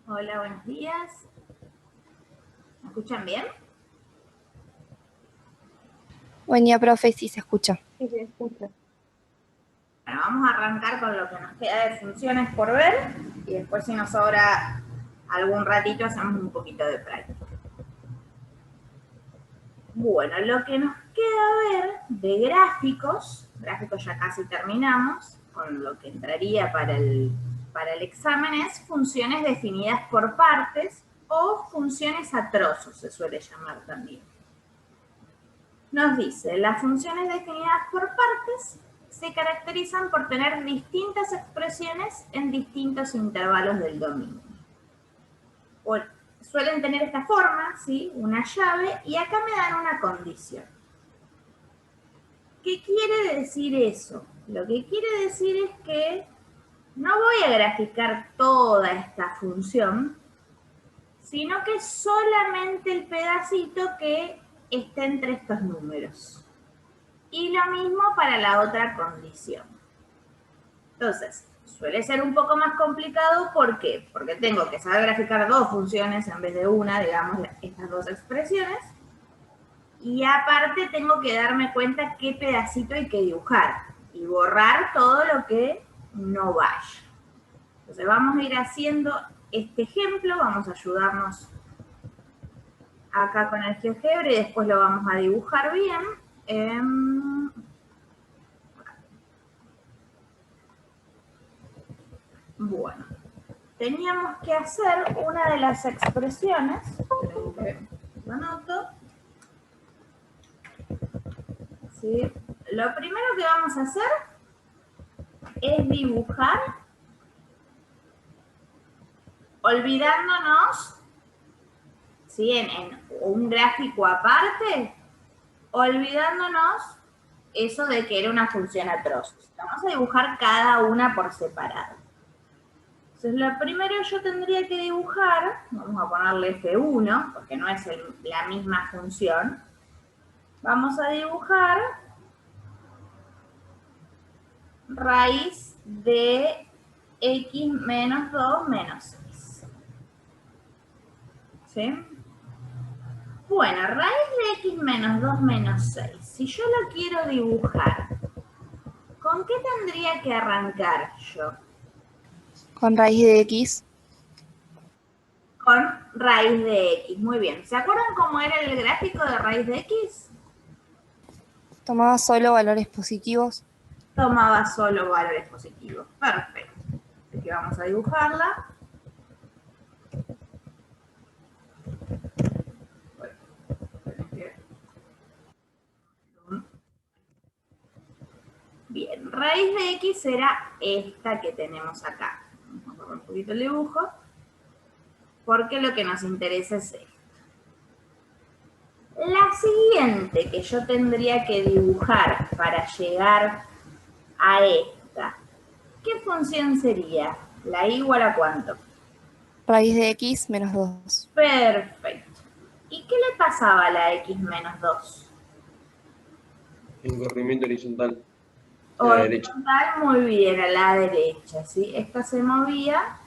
Hola, buenos días. ¿Me escuchan bien? Buen día, profe, sí se escucha. Sí, se escucha. Bueno, vamos a arrancar con lo que nos queda de funciones por ver y después si nos sobra algún ratito hacemos un poquito de práctica. Bueno, lo que nos queda ver de gráficos ya casi terminamos, con lo que entraría para el examen es funciones definidas por partes o funciones a trozos, se suele llamar también. Nos dice, las funciones definidas por partes se caracterizan por tener distintas expresiones en distintos intervalos del dominio. Suelen tener esta forma, ¿sí? Una llave, y acá me dan una condición. ¿Qué quiere decir eso? Lo que quiere decir es que no voy a graficar toda esta función, sino que solamente el pedacito que esté entre estos números. Y lo mismo para la otra condición. Entonces, suele ser un poco más complicado, ¿por qué? Porque tengo que saber graficar dos funciones en vez de una, digamos, estas dos expresiones. Y aparte tengo que darme cuenta qué pedacito hay que dibujar y borrar todo lo que no vaya. Entonces vamos a ir haciendo este ejemplo, vamos a ayudarnos acá con el GeoGebra y después lo vamos a dibujar bien. Bueno, teníamos que hacer una de las expresiones, lo anoto, ¿sí? Lo primero que vamos a hacer es dibujar olvidándonos, ¿sí? En un gráfico aparte, olvidándonos eso de que era una función a trozos. Vamos a dibujar cada una por separado. Entonces, lo primero yo tendría que dibujar, vamos a ponerle F1, porque no es la misma función. Vamos a dibujar raíz de x menos 2 menos 6. ¿Sí? Bueno, raíz de x menos 2 menos 6. Si yo lo quiero dibujar, ¿con qué tendría que arrancar yo? Con raíz de X. Con raíz de x. Muy bien. ¿Se acuerdan cómo era el gráfico de raíz de x? Tomaba solo valores positivos. Tomaba solo valores positivos. Perfecto. Así que vamos a dibujarla. Bien, raíz de x será esta que tenemos acá. Vamos a borrar un poquito el dibujo, porque lo que nos interesa es esto. La siguiente que yo tendría que dibujar para llegar a esta, ¿qué función sería? ¿La igual a cuánto? Raíz de X menos 2. Perfecto. ¿Y qué le pasaba a la x menos 2? En corrimiento horizontal a la derecha. Horizontal, muy bien, a la derecha, ¿sí? Esta se movía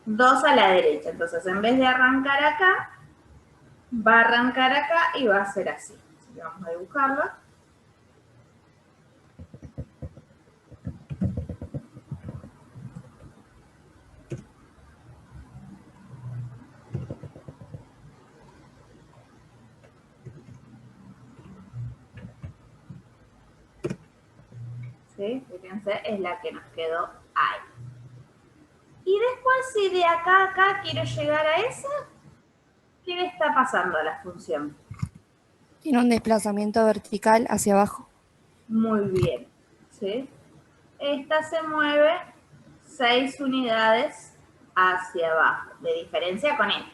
2 a la derecha. Entonces, en vez de arrancar acá, va a arrancar acá y va a ser así. Así que vamos a dibujarlo. ¿Sí? Fíjense, es la que nos quedó ahí. Y después, si de acá a acá quiero llegar a esa, ¿qué le está pasando a la función? Tiene un desplazamiento vertical hacia abajo. Muy bien. ¿Sí? Esta se mueve 6 unidades hacia abajo, de diferencia con esta.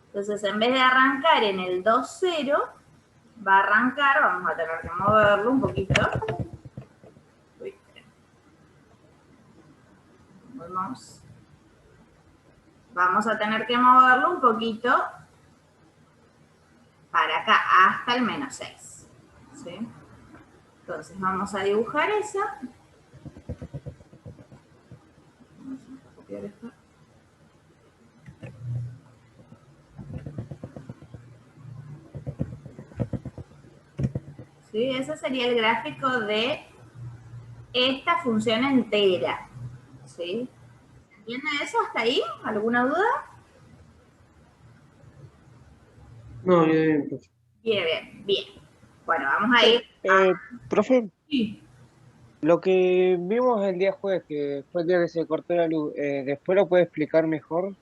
Entonces, en vez de arrancar en el 2, 0, va a arrancar, vamos a tener que moverlo un poquito. Vamos a tener que moverlo un poquito para acá, hasta el menos 6. ¿Sí? Entonces vamos a dibujar esa. Vamos a copiar esto. ¿sí? Ese sería el gráfico de esta función entera, ¿sí? ¿Entiende eso hasta ahí? ¿Alguna duda? No, bien, profe. Bien, bien, bien. Bueno, vamos a ir Profe, Sí. lo que vimos el día jueves, que fue el día que se cortó la luz, ¿después lo puede explicar mejor?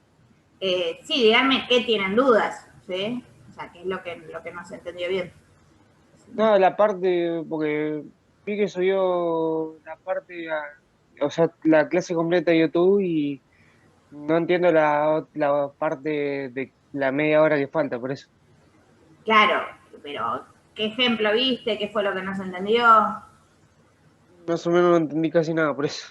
Sí, díganme qué tienen dudas, ¿sí? O sea, qué es lo que no se entendió bien. No, la parte, porque vi que subió la parte, o sea, la clase completa de YouTube y no entiendo la parte de la media hora que falta, por eso. Claro, pero ¿qué ejemplo viste? ¿Qué fue lo que no se entendió? Más o menos no entendí casi nada, por eso.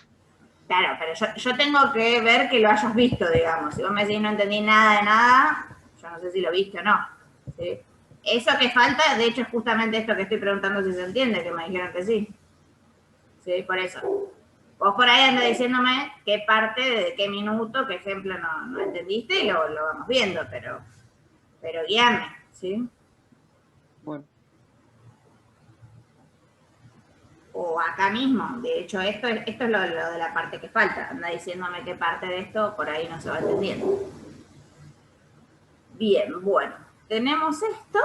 Claro, pero yo tengo que ver que lo hayas visto, digamos. Si vos me decís no entendí nada de nada, yo no sé si lo viste o no. ¿Sí? Eso que falta, de hecho, es justamente esto que estoy preguntando si se entiende, que me dijeron que sí. Sí, por eso. Vos por ahí andas diciéndome qué parte, de qué minuto, qué ejemplo no entendiste y lo vamos viendo, pero guíame, ¿sí? Bueno, O acá mismo. De hecho, esto es lo de la parte que falta. Anda diciéndome qué parte de esto por ahí no se va entendiendo. Bien, bueno, tenemos esto.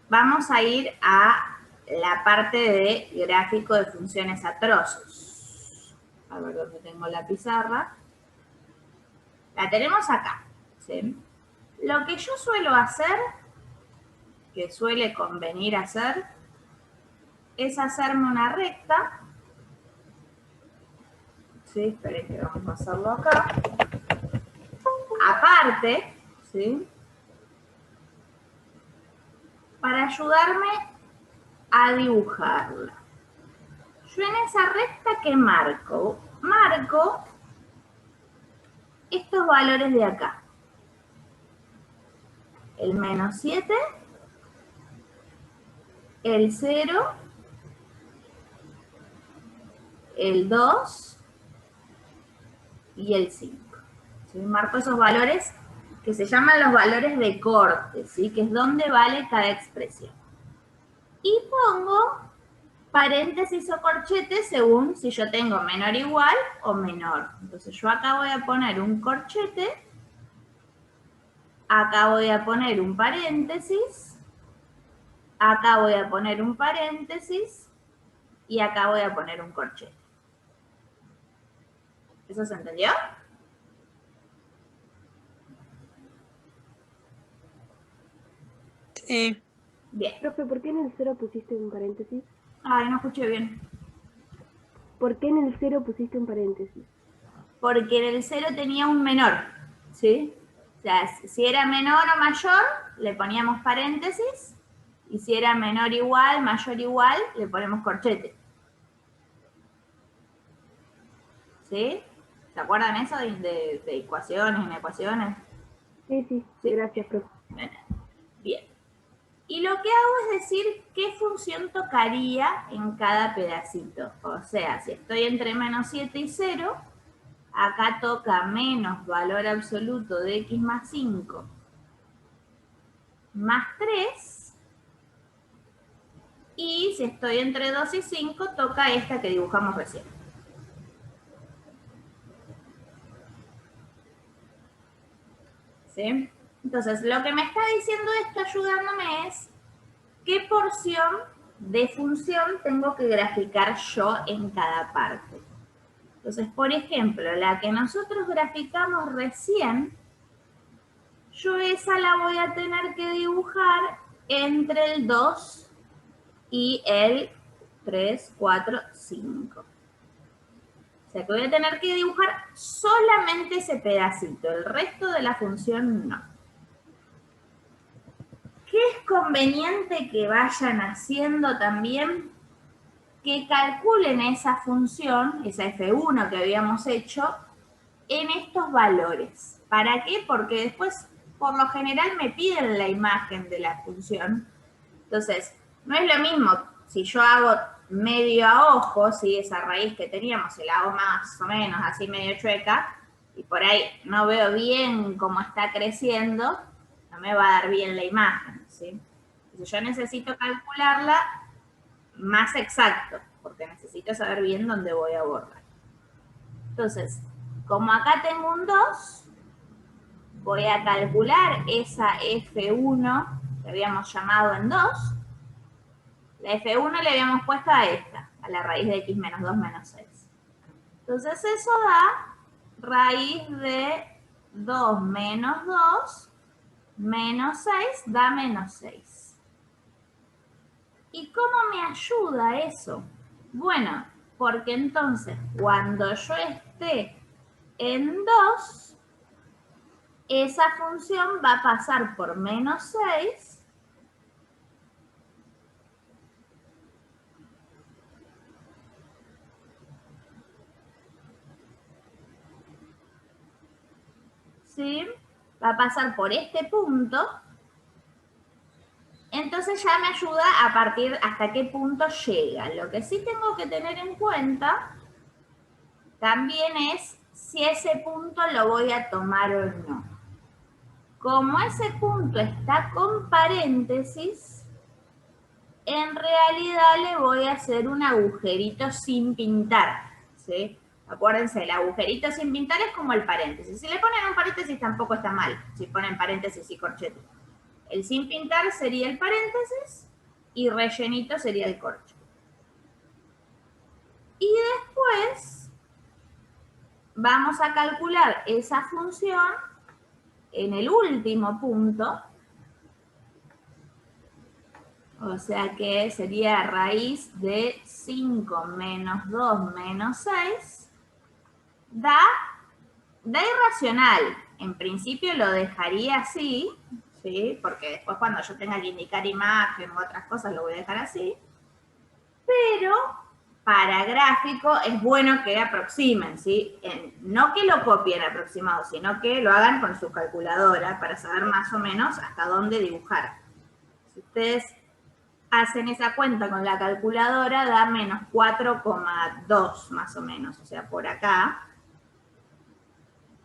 Vamos a ir a la parte de gráfico de funciones a trozos. A ver dónde tengo la pizarra. La tenemos acá, ¿sí? Lo que yo suelo hacer, que suele convenir hacer, es hacerme una recta. Sí, esperen que vamos a hacerlo acá. Aparte, ¿sí? Para ayudarme a dibujarla. Yo en esa recta que marco estos valores de acá. El menos 7, el 0, el 2 y el 5. ¿Sí? Marco esos valores que se llaman los valores de corte, ¿sí? Que es donde vale cada expresión. Y pongo paréntesis o corchete según si yo tengo menor igual o menor. Entonces yo acá voy a poner un corchete, acá voy a poner un paréntesis, acá voy a poner un paréntesis y acá voy a poner un corchete. ¿Eso se entendió? Sí. Bien. Profe, ¿por qué en el 0 pusiste un paréntesis? Ay, no escuché bien. ¿Por qué en el 0 pusiste un paréntesis? Porque en el 0 tenía un menor, ¿sí? O sea, si era menor o mayor, le poníamos paréntesis, y si era menor igual, mayor igual, le ponemos corchete. ¿Sí? ¿Se acuerdan eso de ecuaciones, en ecuaciones? Sí, gracias, profe. Bien. Y lo que hago es decir qué función tocaría en cada pedacito. O sea, si estoy entre menos 7 y 0, acá toca menos valor absoluto de x más 5 más 3. Y si estoy entre 2 y 5, toca esta que dibujamos recién. ¿Sí? Entonces, lo que me está diciendo esto, ayudándome, es qué porción de función tengo que graficar yo en cada parte. Entonces, por ejemplo, la que nosotros graficamos recién, yo esa la voy a tener que dibujar entre el 2 y el 3, 4, 5. O sea que voy a tener que dibujar solamente ese pedacito, el resto de la función no. ¿Qué es conveniente que vayan haciendo también? Que calculen esa función, esa F1 que habíamos hecho, en estos valores. ¿Para qué? Porque después, por lo general, me piden la imagen de la función. Entonces, no es lo mismo si yo hago medio a ojo, ¿sí? Esa raíz que teníamos, se la hago más o menos así medio chueca, y por ahí no veo bien cómo está creciendo, no me va a dar bien la imagen, ¿sí? Entonces yo necesito calcularla más exacto, porque necesito saber bien dónde voy a borrar. Entonces, como acá tengo un 2, voy a calcular esa F1 que habíamos llamado en 2. La F1 le habíamos puesto a esta, a la raíz de x menos 2 menos 6. Entonces eso da raíz de 2 menos 2 menos 6 da menos 6. ¿Y cómo me ayuda eso? Bueno, porque entonces cuando yo esté en 2, esa función va a pasar por menos 6 ¿sí? Va a pasar por este punto. Entonces ya me ayuda a partir hasta qué punto llega. Lo que sí tengo que tener en cuenta también es si ese punto lo voy a tomar o no. Como ese punto está con paréntesis, en realidad le voy a hacer un agujerito sin pintar, ¿sí? Acuérdense, el agujerito sin pintar es como el paréntesis. Si le ponen un paréntesis tampoco está mal, si ponen paréntesis y corchete. El sin pintar sería el paréntesis y rellenito sería el corcho. Y después vamos a calcular esa función en el último punto. O sea que sería raíz de 5 menos 2 menos 6. Da irracional. En principio lo dejaría así, ¿sí? Porque después cuando yo tenga que indicar imagen u otras cosas lo voy a dejar así. Pero para gráfico es bueno que aproximen, ¿sí? No que lo copien aproximado, sino que lo hagan con su calculadora para saber más o menos hasta dónde dibujar. Si ustedes hacen esa cuenta con la calculadora, da menos 4,2 más o menos, o sea, por acá.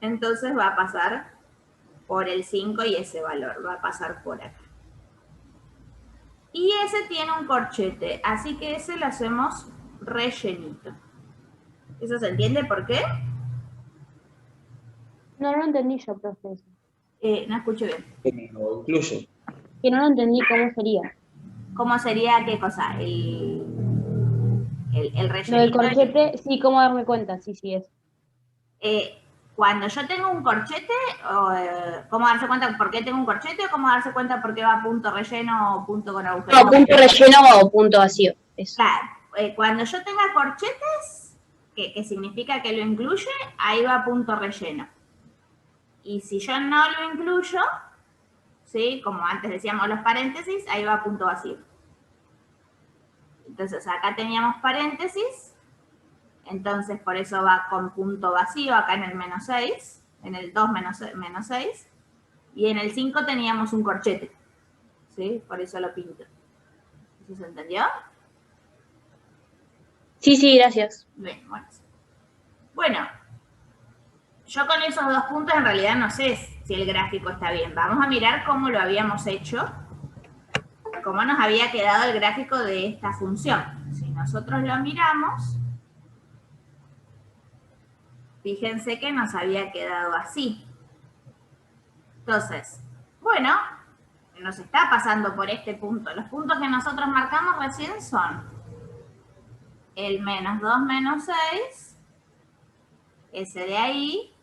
Entonces va a pasar por el 5 y ese valor va a pasar por acá. Y ese tiene un corchete, así que ese lo hacemos rellenito. ¿Eso se entiende por qué? No lo entendí yo, profesor. No escucho bien. Lo incluye. Que no lo entendí cómo sería. ¿Cómo sería qué cosa? El rellenito. Lo del corchete, sí, cómo darme cuenta, sí, es. Cuando yo tengo un corchete, ¿cómo darse cuenta por qué tengo un corchete o cómo darse cuenta por qué va punto relleno o punto con agujero? No, punto relleno o punto vacío. Eso. Claro, cuando yo tenga corchetes, que significa que lo incluye, ahí va punto relleno. Y si yo no lo incluyo, ¿sí? Como antes decíamos los paréntesis, ahí va punto vacío. Entonces acá teníamos paréntesis, entonces por eso va con punto vacío acá en el menos 6, en el 2 menos 6, y en el 5 teníamos un corchete, ¿sí? Por eso lo pinto. ¿Eso se entendió? Sí, gracias. Bien, bueno, yo con esos dos puntos en realidad no sé si el gráfico está bien. Vamos a mirar cómo lo habíamos hecho, cómo nos había quedado el gráfico de esta función. Si nosotros lo miramos, fíjense que nos había quedado así. Entonces, bueno, nos está pasando por este punto. Los puntos que nosotros marcamos recién son el menos 2 menos 6, ese de ahí,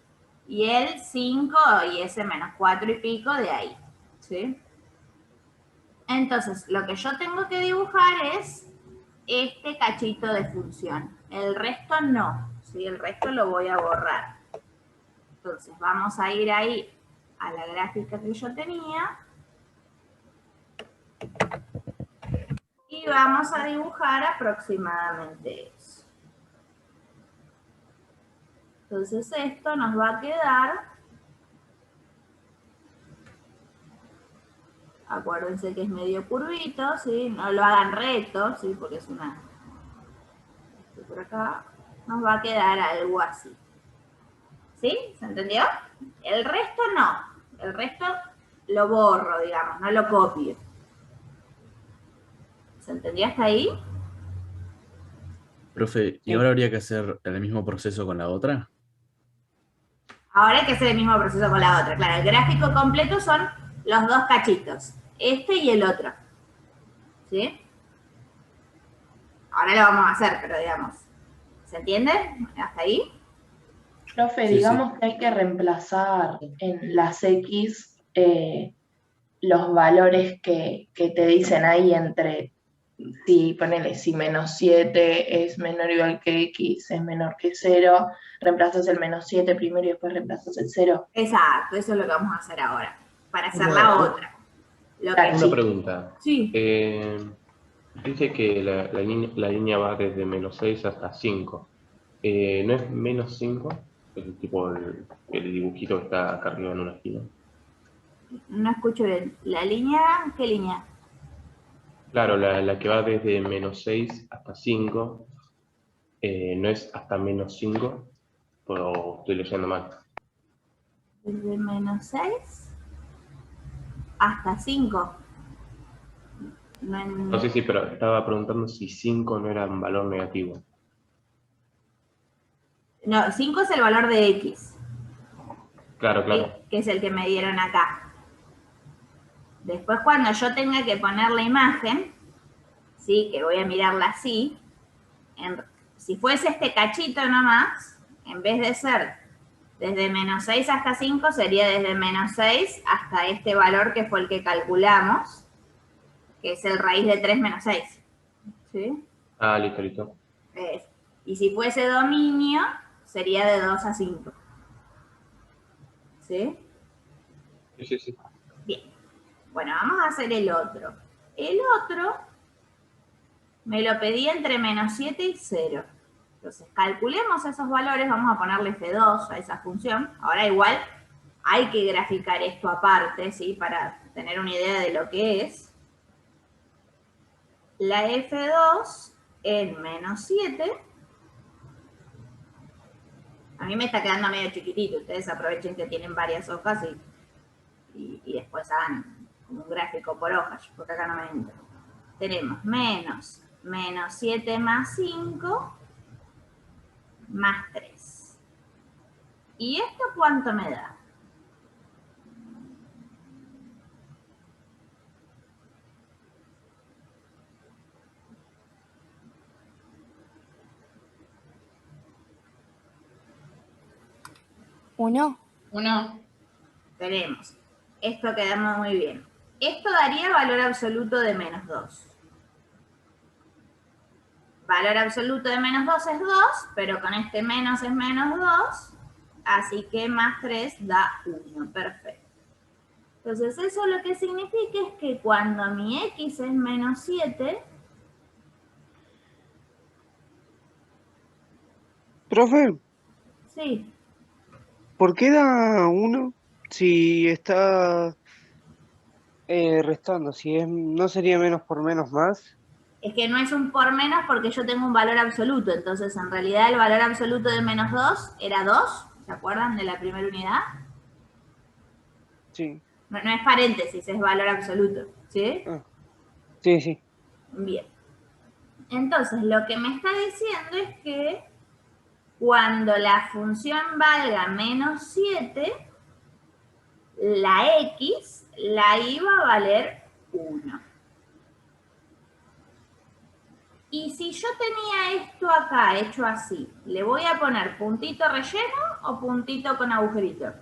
y el 5 y ese menos 4 y pico de ahí, ¿sí? Entonces, lo que yo tengo que dibujar es este cachito de función. El resto no, ¿sí? El resto lo voy a borrar. Entonces, vamos a ir ahí a la gráfica que yo tenía. Y vamos a dibujar aproximadamente eso. Entonces esto nos va a quedar, acuérdense que es medio curvito, ¿sí? No lo hagan recto, ¿sí? Porque es una... Por acá nos va a quedar algo así. ¿Sí? ¿Se entendió? El resto no. El resto lo borro, digamos, no lo copio. ¿Se entendió hasta ahí? Profe, ¿y ahora habría que hacer el mismo proceso con la otra? Ahora hay que hacer el mismo proceso con la otra. Claro, el gráfico completo son los dos cachitos, este y el otro. ¿Sí? Ahora lo vamos a hacer, pero digamos, ¿se entiende? ¿Hasta ahí? Profe, Sí, digamos que hay que reemplazar en las X los valores que te dicen ahí entre, si ponele, si -7 es menor o igual que X, es menor que 0, reemplazas el -7 primero y después reemplazas el 0. Exacto, eso es lo que vamos a hacer ahora, para hacer Una- la otra. Lo que Una pregunta. Sí. Dice que la línea va desde -6 hasta 5. ¿No es -5? Es tipo el dibujito que está acá arriba en una esquina. No escucho bien. ¿La línea? ¿Qué línea? Claro, la que va desde -6 hasta 5, ¿no es hasta -5? ¿O estoy leyendo mal? Desde -6 hasta 5. No sé si, pero estaba preguntando si 5 no era un valor negativo. No, 5 es el valor de X, Claro, claro. que es el que me dieron acá. Después cuando yo tenga que poner la imagen, ¿sí? Que voy a mirarla así, si fuese este cachito nomás, en vez de ser desde -6 hasta 5, sería desde -6 hasta este valor que fue el que calculamos, que es el raíz de 3 menos 6. ¿Sí? Ah, listo, listo. Y si fuese dominio, sería de 2 a 5. ¿Sí? Sí, sí, sí. Bien. Bueno, vamos a hacer el otro. El otro me lo pedí entre -7 y 0. Entonces, calculemos esos valores, vamos a ponerle F2 a esa función. Ahora igual hay que graficar esto aparte, ¿sí? Para tener una idea de lo que es. La F2 en -7. A mí me está quedando medio chiquitito. Ustedes aprovechen que tienen varias hojas y después hagan como un gráfico por hojas, porque acá no me entra. Tenemos -7 más 5 más 3. ¿Y esto cuánto me da? ¿1? Tenemos. Esto quedamos muy bien. Esto daría valor absoluto de -2. Valor absoluto de -2 es 2, pero con este menos es -2, así que más 3 da 1. Perfecto. Entonces eso lo que significa es que cuando mi X es -7, Profe, sí, ¿por qué da 1 si está restando? Si es, ¿no sería menos por menos más? es que no es un por menos porque yo tengo un valor absoluto, entonces en realidad el valor absoluto de -2 era 2, ¿se acuerdan de la primera unidad? Sí. No es paréntesis, es valor absoluto, ¿sí? Ah, sí, sí. Bien. Entonces, lo que me está diciendo es que cuando la función valga -7, la X la iba a valer 1. Y si yo tenía esto acá hecho así, ¿le voy a poner puntito relleno o puntito con agujerito?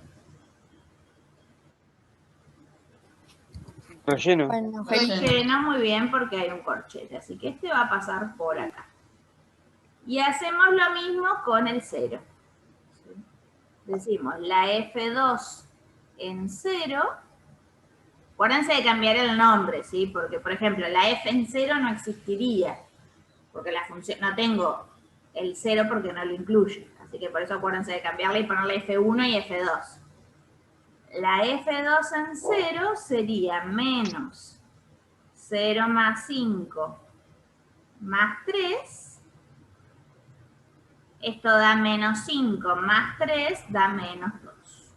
Relleno. Bueno, Relleno, muy bien, porque hay un corchete. Así que este va a pasar por acá. Y hacemos lo mismo con el 0. Decimos la F2 en 0. Acuérdense de cambiar el nombre, ¿sí? Porque, por ejemplo, la F en 0 no existiría. Porque la función, no tengo el 0 porque no lo incluye. Así que por eso acuérdense de cambiarla y ponerle F1 y F2. La F2 en 0 sería menos 0 más 5 más 3. Esto da -5 más 3 da -2.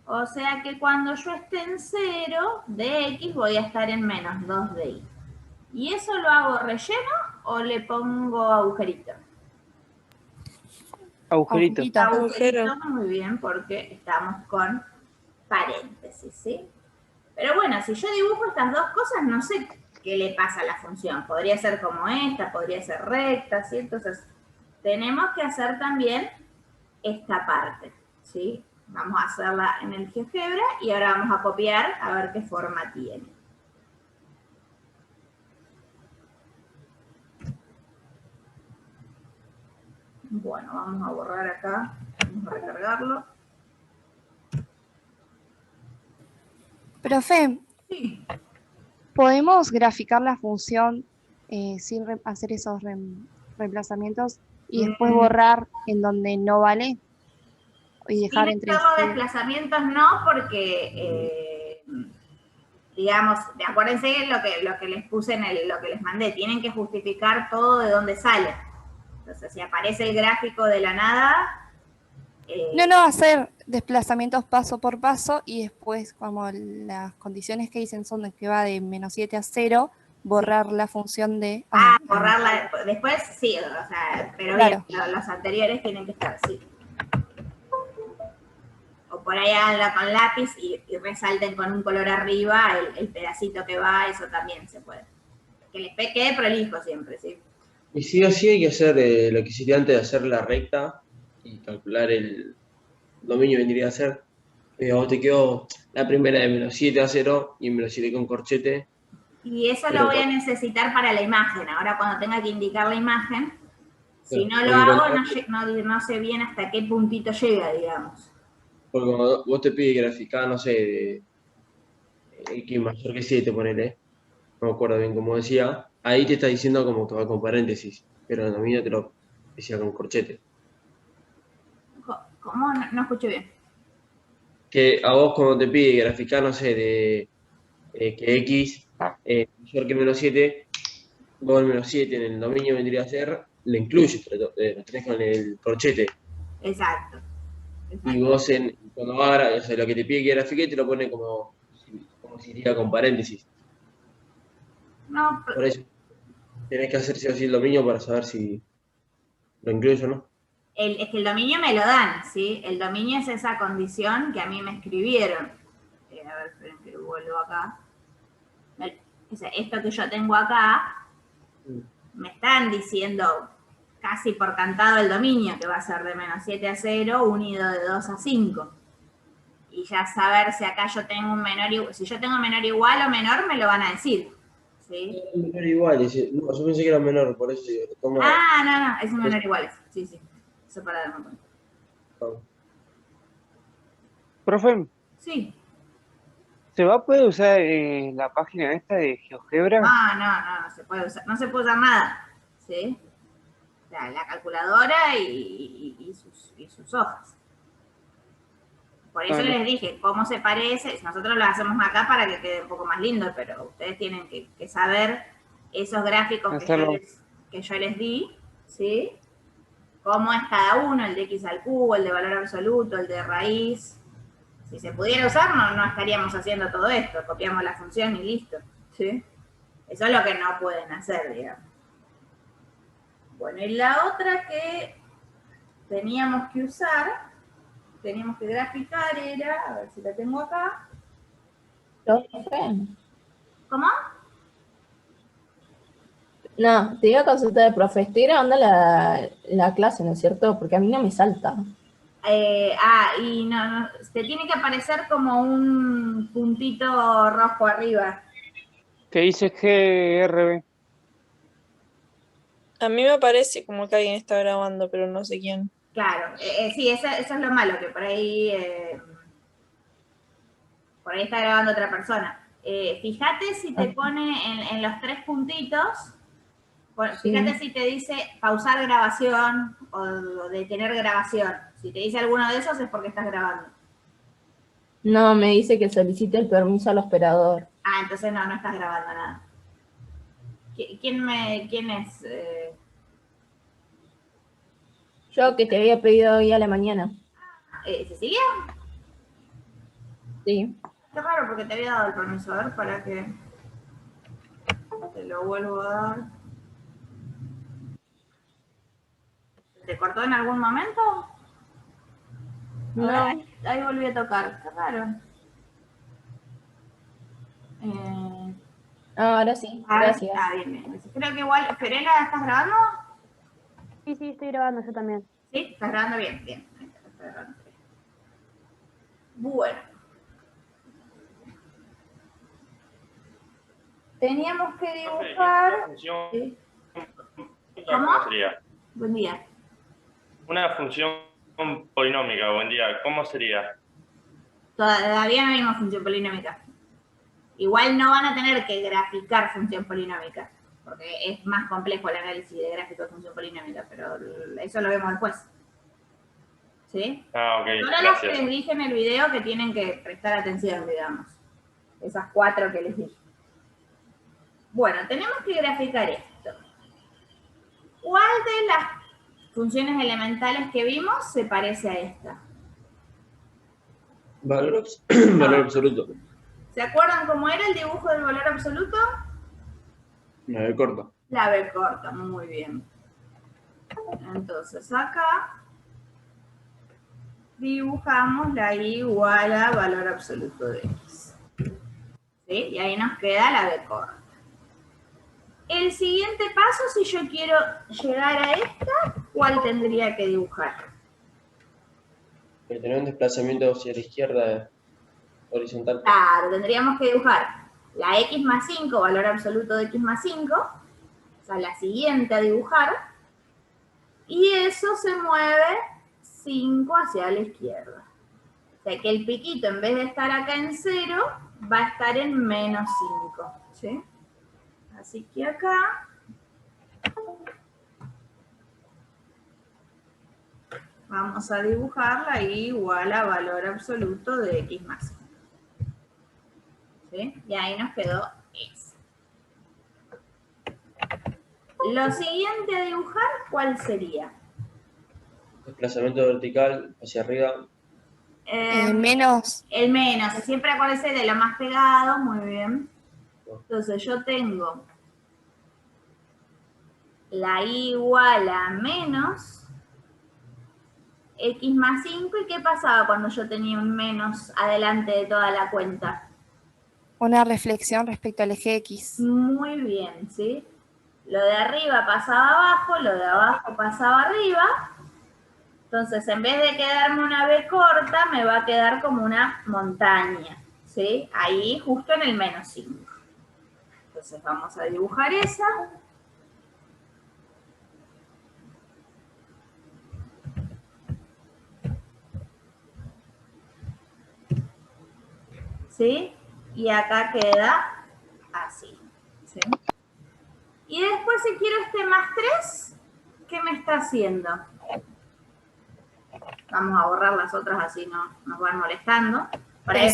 O sea que cuando yo esté en 0 de X voy a estar en -2 de Y. ¿Y eso lo hago relleno o le pongo agujerito? Agujerito. Agujerito. Agujerito, muy bien, porque estamos con paréntesis, ¿sí? Pero bueno, si yo dibujo estas dos cosas, no sé qué le pasa a la función. Podría ser como esta, podría ser recta, ¿sí? Entonces, tenemos que hacer también esta parte, ¿sí? Vamos a hacerla en el GeoGebra y ahora vamos a copiar a ver qué forma tiene. Bueno, vamos a borrar acá, vamos a recargarlo. Profe, Sí. ¿podemos graficar la función sin hacer esos reemplazamientos y después borrar en donde no vale? Y dejar Sin entre hacer los desplazamientos no, porque, digamos, acuérdense lo que les puse en lo que les mandé, tienen que justificar todo de dónde sale. Entonces, si aparece el gráfico de la nada... No, hacer desplazamientos paso por paso y después, como las condiciones que dicen son de que va de -7 a 0, borrar la función de... borrarla después, sí, o sea, pero claro. Bien, los anteriores tienen que estar, sí. O por ahí háganlo con lápiz y resalten con un color arriba el pedacito que va, eso también se puede. Que les quede prolijo siempre, ¿sí? Y sí o sí hay que hacer lo que hiciste antes de hacer la recta y calcular el dominio vendría a ser. A vos te quedó la primera de -7 a 0 y -7 con corchete. Y eso Pero lo voy a necesitar para la imagen. Ahora cuando tenga que indicar la imagen, si no lo porque hago, no sé bien hasta qué puntito llega, digamos. Porque cuando vos te pides graficar, no sé, de X mayor que 7, ponele, no me acuerdo bien cómo decía, ahí te está diciendo como que va con paréntesis, pero en el dominio te lo decía con corchete. ¿Cómo? No escuché bien. Que a vos cuando te pide graficar, no sé, de que X mayor que -7, vos el -7 en el dominio vendría a ser, le incluyes, lo tenés con el corchete. Exacto. Y vos cuando va, o sea, lo que te pide que grafique te lo pone como si iría con paréntesis. No, Por eso tenés que hacer sí o sí el dominio para saber si lo incluyo o no. es que el dominio me lo dan, ¿sí? El dominio es esa condición que a mí me escribieron. A ver, esperen que vuelvo acá. Esto que yo tengo acá, me están diciendo casi por cantado el dominio, que va a ser de -7 a 0, unido de 2 a 5. Y ya saber si acá yo tengo un menor igual, si yo tengo menor igual o menor, me lo van a decir. ¿Sí? Menor igual, no, yo pensé que era menor, por eso digo, toma. No, es un menor igual, sí. Eso para darme cuenta. Profe, Sí. ¿se va a poder usar la página esta de GeoGebra? No se puede usar, no se puede usar nada, ¿sí? La calculadora y sus hojas. Por eso les dije cómo se parece. Nosotros lo hacemos acá para que quede un poco más lindo, pero ustedes tienen que saber esos gráficos que yo les di, ¿sí? Cómo es cada uno, el de X al cubo, el de valor absoluto, el de raíz. Si se pudiera usar, no estaríamos haciendo todo esto. Copiamos la función y listo, ¿sí? Eso es lo que no pueden hacer, digamos. Bueno, y la otra que teníamos que usar, teníamos que graficar era, a ver si la tengo acá. ¿Cómo? No, te iba a consultar, profe, estoy grabando la clase, ¿no es cierto? Porque a mí no me salta. Y no, te tiene que aparecer como un puntito rojo arriba. Que dice GRB. A mí me parece como que alguien está grabando, pero no sé quién. Claro, sí, eso es lo malo, que por ahí está grabando otra persona. Fíjate si te pone en los 3 puntitos, fíjate si te dice pausar grabación o detener grabación. Si te dice alguno de esos es porque estás grabando. No, me dice que solicite el permiso al operador. Entonces no estás grabando nada. ¿Quién es? Yo que te había pedido hoy a la mañana. ¿Cecilia? Sí. Qué raro porque te había dado el permiso. A ver, para que te lo vuelvo a dar. ¿Te cortó en algún momento? No. Ahí volví a tocar, qué raro. Ahora sí, gracias. Bien, bien. Creo que igual, Ferela, ¿estás grabando? Sí, sí, estoy grabando yo también. Sí, estás grabando bien, bien. Ahí está grabando. Bueno. Teníamos que dibujar. ¿Sí? ¿Cómo sería? Buen día. Una función polinómica, buen día. ¿Cómo sería? Todavía no vimos función polinómica. Igual no van a tener que graficar función polinómica, porque es más complejo el análisis de gráfico de función polinómica, pero eso lo vemos después. ¿Sí? Ah, ok, Ahora las que les dije en el video que tienen que prestar atención, digamos. Esas 4 que les dije. Bueno, tenemos que graficar esto. ¿Cuál de las funciones elementales que vimos se parece a esta? Valor absoluto. ¿Se acuerdan cómo era el dibujo del valor absoluto? La B corta. La B corta, muy bien. Entonces acá dibujamos la I igual a valor absoluto de X. ¿Sí? Y ahí nos queda la B corta. El siguiente paso, si yo quiero llegar a esta, ¿cuál tendría que dibujar? Tener un desplazamiento hacia la izquierda horizontal. Claro, tendríamos que dibujar la X más 5, valor absoluto de X más 5, o sea, la siguiente a dibujar, y eso se mueve 5 hacia la izquierda. O sea, que el piquito, en vez de estar acá en 0, va a estar en menos 5, ¿sí? Así que acá vamos a dibujarla igual a valor absoluto de X más 5. ¿Sí? Y ahí nos quedó eso. Lo siguiente a dibujar, ¿cuál sería? Desplazamiento vertical hacia arriba. Menos. El menos, siempre acuérdese de lo más pegado, muy bien. Entonces yo tengo la I igual a menos X más 5, ¿y qué pasaba cuando yo tenía un menos adelante de toda la cuenta? Una reflexión respecto al eje X. Muy bien, ¿sí? Lo de arriba pasaba abajo, lo de abajo pasaba arriba. Entonces, en vez de quedarme una B corta, me va a quedar como una montaña, ¿sí? Ahí, justo en el menos 5. Entonces, vamos a dibujar esa. ¿Sí? Y acá queda así, ¿sí? Y después, si quiero este más 3, ¿qué me está haciendo? Vamos a borrar las otras, así no nos van molestando.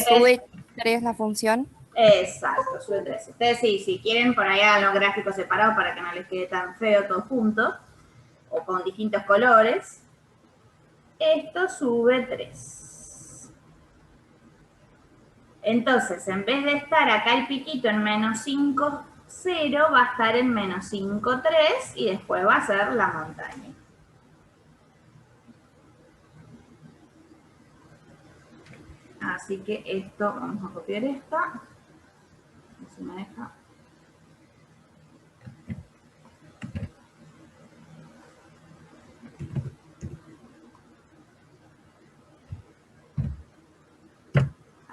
Sube 3 la función. Exacto, sube 3. Ustedes sí, si quieren, por ahí hagan los gráficos separados para que no les quede tan feo todo junto, o con distintos colores. Esto sube 3. Entonces, en vez de estar acá el piquito en menos 5, 0, va a estar en menos 5, 3, y después va a ser la montaña. Así que esto, vamos a copiar esta. A ver si me deja.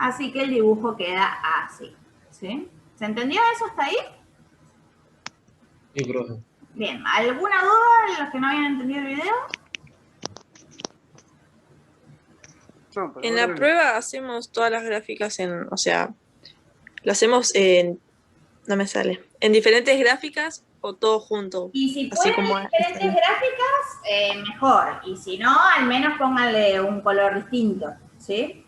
Así que el dibujo queda así, ¿sí? ¿Se entendió eso hasta ahí? Sí, profe. Bien, ¿alguna duda de los que no habían entendido el video? En la prueba hacemos todas las gráficas o sea, lo hacemos no me sale, en diferentes gráficas o todo junto. Y si así pueden como diferentes gráficas, mejor. Y si no, al menos pónganle un color distinto, ¿sí?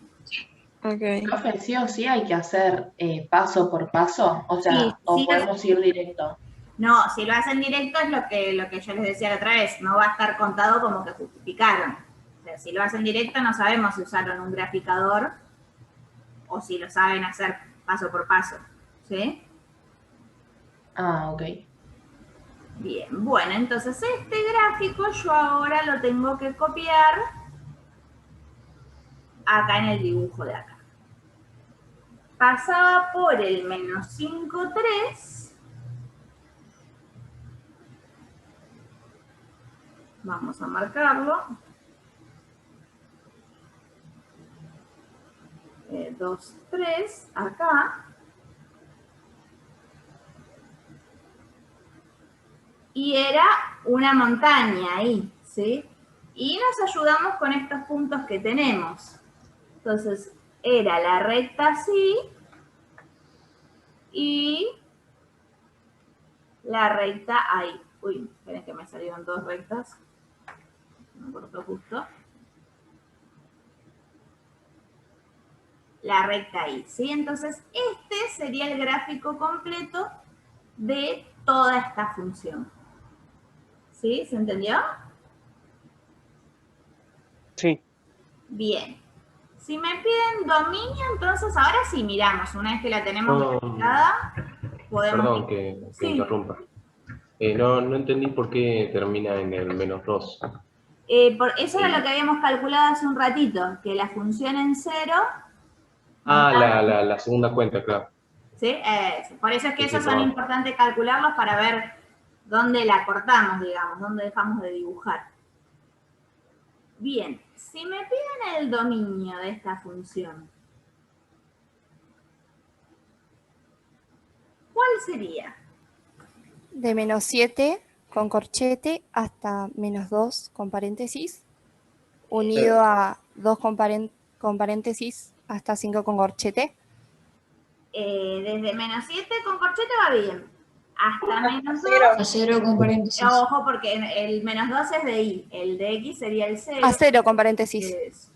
Okay. Profe, sí o sí hay que hacer paso por paso, o sea, Sí, o sí, podemos ir directo. No, si lo hacen directo es lo que yo les decía la otra vez, no va a estar contado como que justificaron. O sea, si lo hacen directo no sabemos si usaron un graficador o si lo saben hacer paso por paso, ¿sí? Ah, ok. Bien, bueno, entonces este gráfico yo ahora lo tengo que copiar acá en el dibujo de acá. Pasaba por el menos 5, 3. Vamos a marcarlo. 2, 3, acá. Y era una montaña ahí, ¿sí? Y nos ayudamos con estos puntos que tenemos. Entonces, era la recta así y la recta ahí. Uy, esperen que me salieron dos rectas. Me cortó justo. La recta ahí, ¿sí? Entonces, este sería el gráfico completo de toda esta función. ¿Sí? ¿Se entendió? Sí. Bien. Si me piden dominio, entonces ahora sí miramos. Una vez que la tenemos graficada, podemos... Perdón que Sí. interrumpa. No entendí por qué termina en el menos 2. Eso era lo que habíamos calculado hace un ratito, que la función en 0... La segunda cuenta, claro. ¿Sí? Por eso es que Sí, esos son perdón. importantes calcularlos para ver dónde la cortamos, digamos, dónde dejamos de dibujar. Bien, si me piden el dominio de esta función, ¿cuál sería? De menos 7 con corchete hasta menos 2 con paréntesis, unido a 2 con paréntesis hasta 5 con corchete. Desde menos 7 con corchete va bien. Hasta menos 2. A 0 con paréntesis. Ojo, porque el menos 2 es de i. El de x sería el 0. A 0 con paréntesis.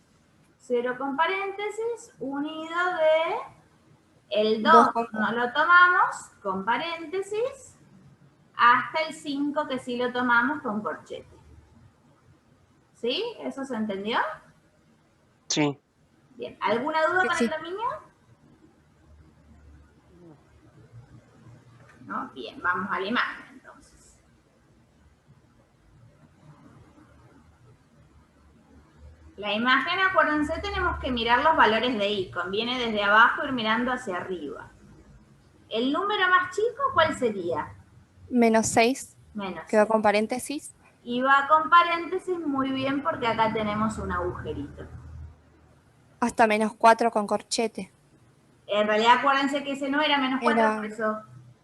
0 con paréntesis unido de el 2 Dos con- no lo tomamos con paréntesis hasta el 5 que sí lo tomamos con corchete. ¿Sí? ¿Eso se entendió? Sí. Bien. ¿Alguna duda con Sí. el dominio? ¿No? Bien, vamos a la imagen entonces. La imagen, acuérdense, tenemos que mirar los valores de i. Conviene desde abajo ir mirando hacia arriba. ¿El número más chico cuál sería? Menos 6, Menos. que va con paréntesis. Y va con paréntesis muy bien porque acá tenemos un agujerito. Hasta menos 4 con corchete. En realidad acuérdense que ese no era menos 4,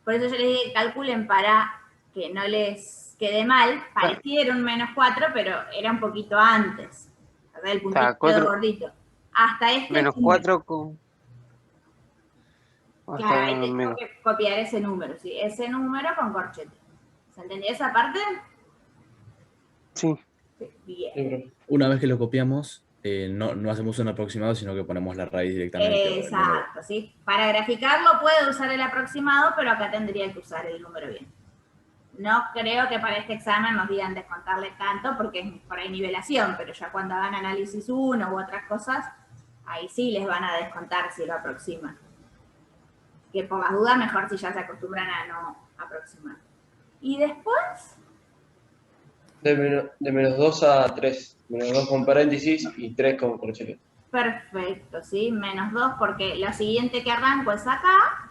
por eso yo les dije que calculen para que no les quede mal. Parecía un menos 4, pero era un poquito antes. ¿Verdad? El puntito gordito. Hasta este Menos número. 4 con... Claro, ahí tengo que copiar ese número, ¿sí? Ese número con corchete. ¿Se entendió esa parte? Sí. Bien. Una vez que lo copiamos, no hacemos un aproximado, sino que ponemos la raíz directamente. Exacto, ¿sí? Para graficarlo puede usar el aproximado, pero acá tendría que usar el número bien. No creo que para este examen nos digan descontarle tanto, porque es por ahí nivelación, pero ya cuando hagan análisis 1 u otras cosas, ahí sí les van a descontar si lo aproximan. Que por las dudas, mejor si ya se acostumbran a no aproximar. Y después... De menos 2 a 3. Menos 2 con paréntesis y 3 con corchete. Perfecto, ¿sí? Menos 2 porque lo siguiente que arranco es acá.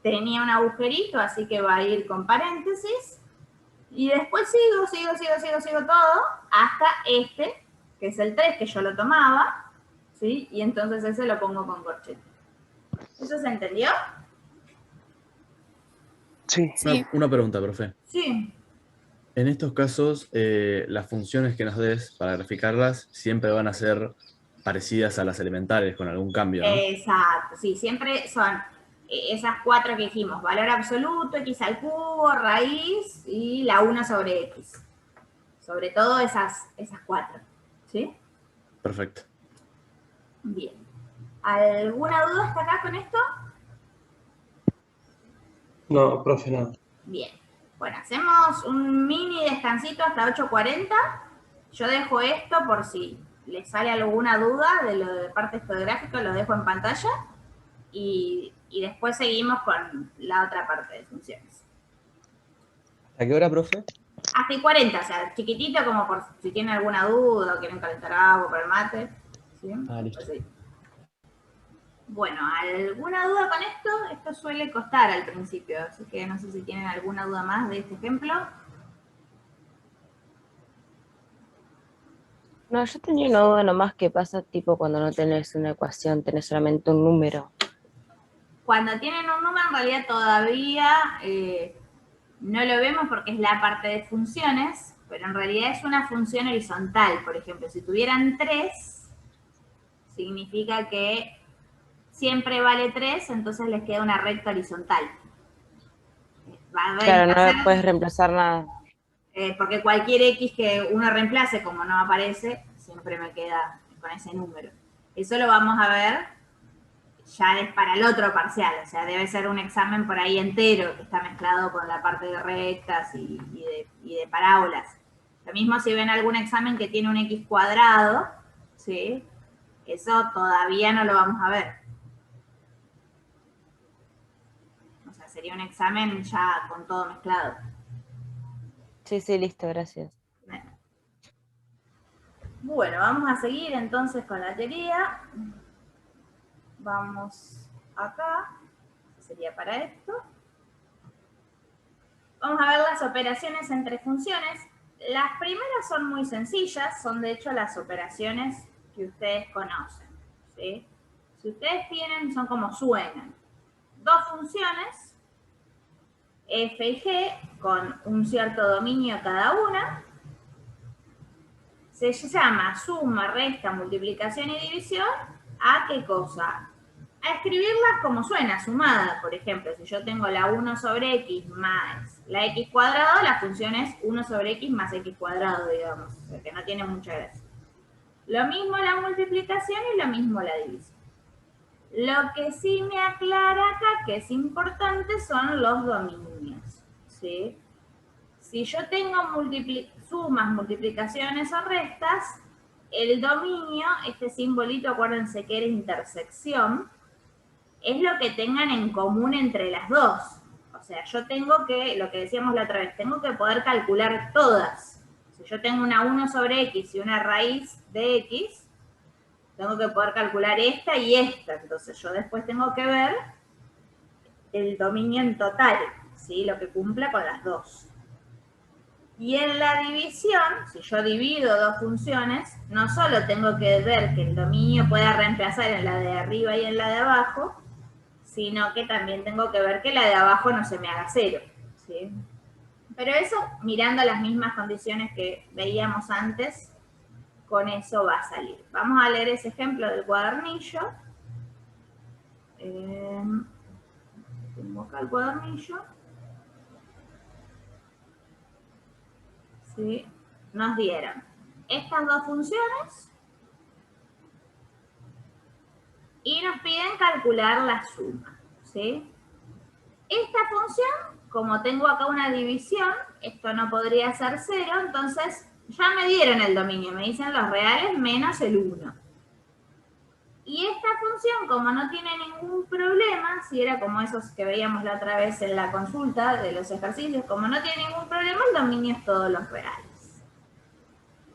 Tenía un agujerito, así que va a ir con paréntesis. Y después sigo todo hasta este, que es el 3, que yo lo tomaba. ¿Sí? Y entonces ese lo pongo con corchete. ¿Eso se entendió? Sí. Una pregunta, profe. Sí. En estos casos, las funciones que nos des para graficarlas siempre van a ser parecidas a las elementales, con algún cambio, ¿no? Exacto, sí, siempre son esas 4 que dijimos, valor absoluto, x al cubo, raíz y la 1 sobre x. Sobre todo esas 4, ¿sí? Perfecto. Bien. ¿Alguna duda hasta acá con esto? No, profe, no. Bien. Bueno, hacemos un mini descansito hasta 8:40. Yo dejo esto por si les sale alguna duda de lo de parte gráfico, lo dejo en pantalla. Y después seguimos con la otra parte de funciones. ¿A qué hora, profe? Hasta y 40, o sea, chiquitito como por si tienen alguna duda o quieren calentar agua para el mate. ¿Sí? Listo. Pues sí. Bueno, ¿alguna duda con esto? Esto suele costar al principio, así que no sé si tienen alguna duda más de este ejemplo. No, yo tenía una duda nomás, ¿qué pasa tipo cuando no tenés una ecuación, tenés solamente un número? Cuando tienen un número, en realidad todavía no lo vemos porque es la parte de funciones, pero en realidad es una función horizontal. Por ejemplo, si tuvieran 3, significa que siempre vale 3, entonces les queda una recta horizontal. Claro, no puedes reemplazar nada. Porque cualquier X que uno reemplace, como no aparece, siempre me queda con ese número. Eso lo vamos a ver ya es para el otro parcial, o sea, debe ser un examen por ahí entero que está mezclado con la parte de rectas y de parábolas. Lo mismo si ven algún examen que tiene un X cuadrado, ¿sí? Eso todavía no lo vamos a ver. O sea, sería un examen ya con todo mezclado. Sí, listo, gracias. Bueno, vamos a seguir entonces con la teoría. Vamos acá, sería para esto. Vamos a ver las operaciones entre funciones. Las primeras son muy sencillas, son de hecho las operaciones que ustedes conocen, ¿sí? Si ustedes tienen, son como suenan. Dos funciones, f y g, con un cierto dominio cada una. Se llama suma, resta, multiplicación y división. ¿A qué cosa? A escribirlas como suena, sumada. Por ejemplo, si yo tengo la 1 sobre x más la x cuadrado, la función es 1 sobre x más x cuadrado, digamos. O sea, que no tiene mucha gracia. Lo mismo la multiplicación y lo mismo la división. Lo que sí me aclara acá, que es importante, son los dominios, ¿sí? Si yo tengo sumas, multiplicaciones o restas, el dominio, este simbolito, acuérdense que era intersección, es lo que tengan en común entre las dos. O sea, yo tengo que, lo que decíamos la otra vez, tengo que poder calcular todas. Si yo tengo una 1 sobre x y una raíz de x, tengo que poder calcular esta y esta. Entonces yo después tengo que ver el dominio en total, ¿sí? Lo que cumpla con las dos. Y en la división, si yo divido dos funciones, no solo tengo que ver que el dominio pueda reemplazar en la de arriba y en la de abajo, sino que también tengo que ver que la de abajo no se me haga cero, ¿sí? Pero eso, mirando las mismas condiciones que veíamos antes, con eso va a salir. Vamos a leer ese ejemplo del cuadernillo. Tengo acá el cuadernillo. ¿Sí? Nos dieron estas dos funciones y nos piden calcular la suma, ¿sí? Esta función, como tengo acá una división, esto no podría ser 0, entonces ya me dieron el dominio, me dicen los reales menos el 1. Y esta función, como no tiene ningún problema, si era como esos que veíamos la otra vez en la consulta de los ejercicios, como no tiene ningún problema, el dominio es todos los reales.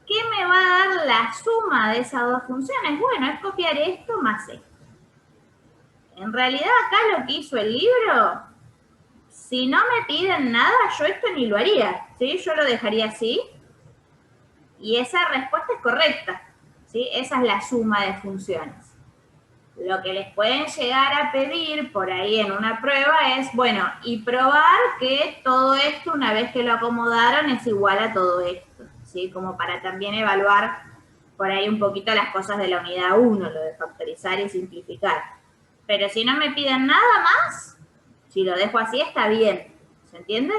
¿Qué me va a dar la suma de esas dos funciones? Bueno, es copiar esto más esto. En realidad acá lo que hizo el libro, si no me piden nada, yo esto ni lo haría, ¿sí? Yo lo dejaría así. Y esa respuesta es correcta, ¿sí? Esa es la suma de funciones. Lo que les pueden llegar a pedir por ahí en una prueba es, bueno, y probar que todo esto, una vez que lo acomodaron, es igual a todo esto, ¿sí? Como para también evaluar por ahí un poquito las cosas de la unidad 1, lo de factorizar y simplificar. Pero si no me piden nada más, si lo dejo así está bien. ¿Se entiende?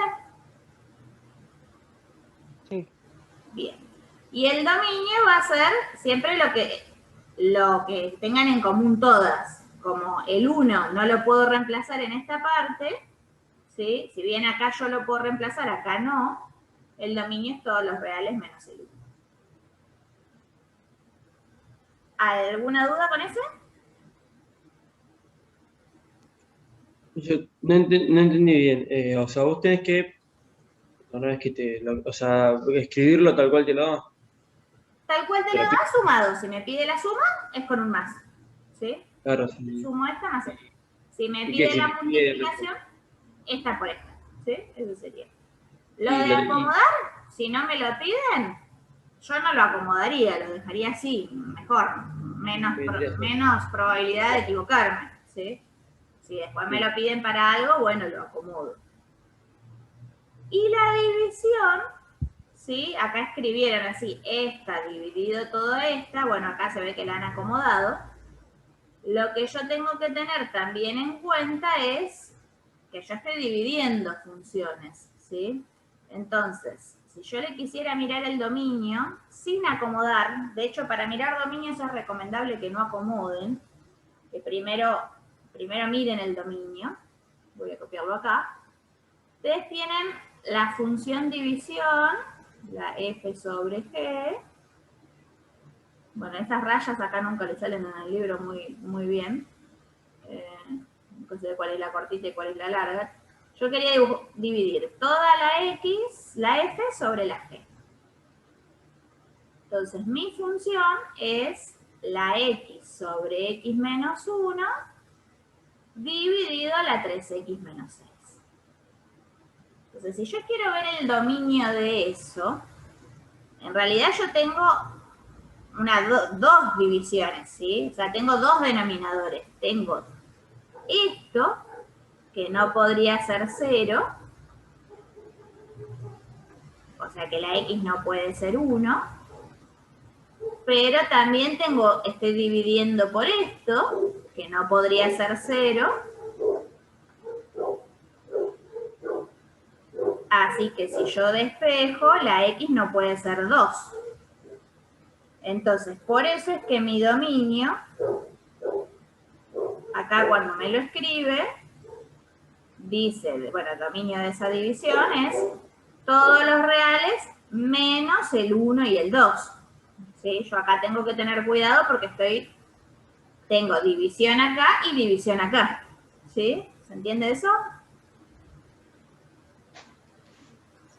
Sí. Bien. Y el dominio va a ser siempre lo que tengan en común todas. Como el 1 no lo puedo reemplazar en esta parte, ¿sí? Si bien acá yo lo puedo reemplazar, acá no, el dominio es todos los reales menos el 1. ¿Alguna duda con eso? Yo no entendí bien. O sea, vos tenés que No es que o sea, escribirlo tal cual te lo da. Tal cual te lo da sumado. Si me pide la suma, es con un más. ¿Sí? Claro, sí. Sumo esta más esta. Si me ¿Y pide qué? Si la me pide- multiplicación, esta por esta. ¿Sí? Eso sería. Lo Y de lo- acomodar, si no me lo piden, yo no lo acomodaría, lo dejaría así, mejor. Menos probabilidad de equivocarme. ¿Sí? Si después me lo piden para algo, bueno, lo acomodo. Y la división, ¿sí? Acá escribieron así, esta dividido todo esta, bueno, acá se ve que la han acomodado. Lo que yo tengo que tener también en cuenta es que yo estoy dividiendo funciones, ¿sí? Entonces, si yo le quisiera mirar el dominio sin acomodar, de hecho, para mirar dominios es recomendable que no acomoden, que primero miren el dominio. Voy a copiarlo acá. Ustedes tienen la función división, la f sobre g. Bueno, estas rayas acá nunca le salen en el libro muy bien. No sé cuál es la cortita y cuál es la larga. Yo quería dividir toda la x, la f sobre la g. Entonces, mi función es la x sobre x menos 1 dividido la 3x menos 6. Entonces, si yo quiero ver el dominio de eso, en realidad yo tengo dos divisiones, ¿sí? O sea, tengo dos denominadores. Tengo esto, que no podría ser 0, o sea que la x no puede ser 1, pero también estoy dividiendo por esto, que no podría ser 0, así que si yo despejo, la x no puede ser 2. Entonces, por eso es que mi dominio, acá cuando me lo escribe, dice, bueno, el dominio de esa división es todos los reales menos el 1 y el 2. ¿Sí? Yo acá tengo que tener cuidado porque tengo división acá y división acá. ¿Sí? ¿Se entiende eso?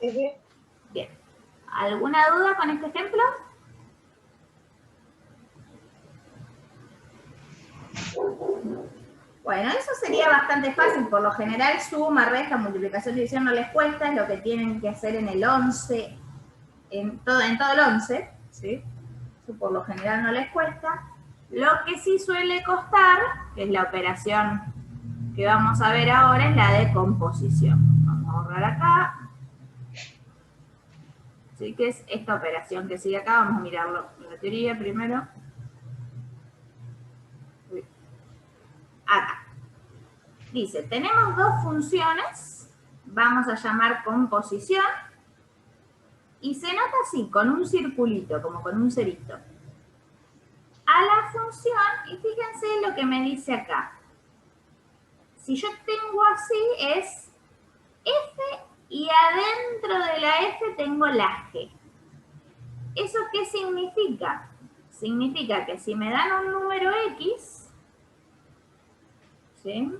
Sí. Bien. ¿Alguna duda con este ejemplo? Bueno, eso sería bastante fácil. Por lo general, suma, resta, multiplicación, división no les cuesta. Es lo que tienen que hacer en el 11, en todo el 11. ¿Sí? Eso por lo general no les cuesta. Lo que sí suele costar, que es la operación que vamos a ver ahora, es la de composición. Vamos a borrar acá. Así que es esta operación que sigue acá. Vamos a mirarlo en la teoría primero. Acá. Dice, tenemos dos funciones, vamos a llamar composición, y se nota así, con un circulito, como con un cerito. A la función, y fíjense lo que me dice acá. Si yo tengo así, es f y adentro de la f tengo la g. ¿Eso qué significa? Significa que si me dan un número x, ¿sí?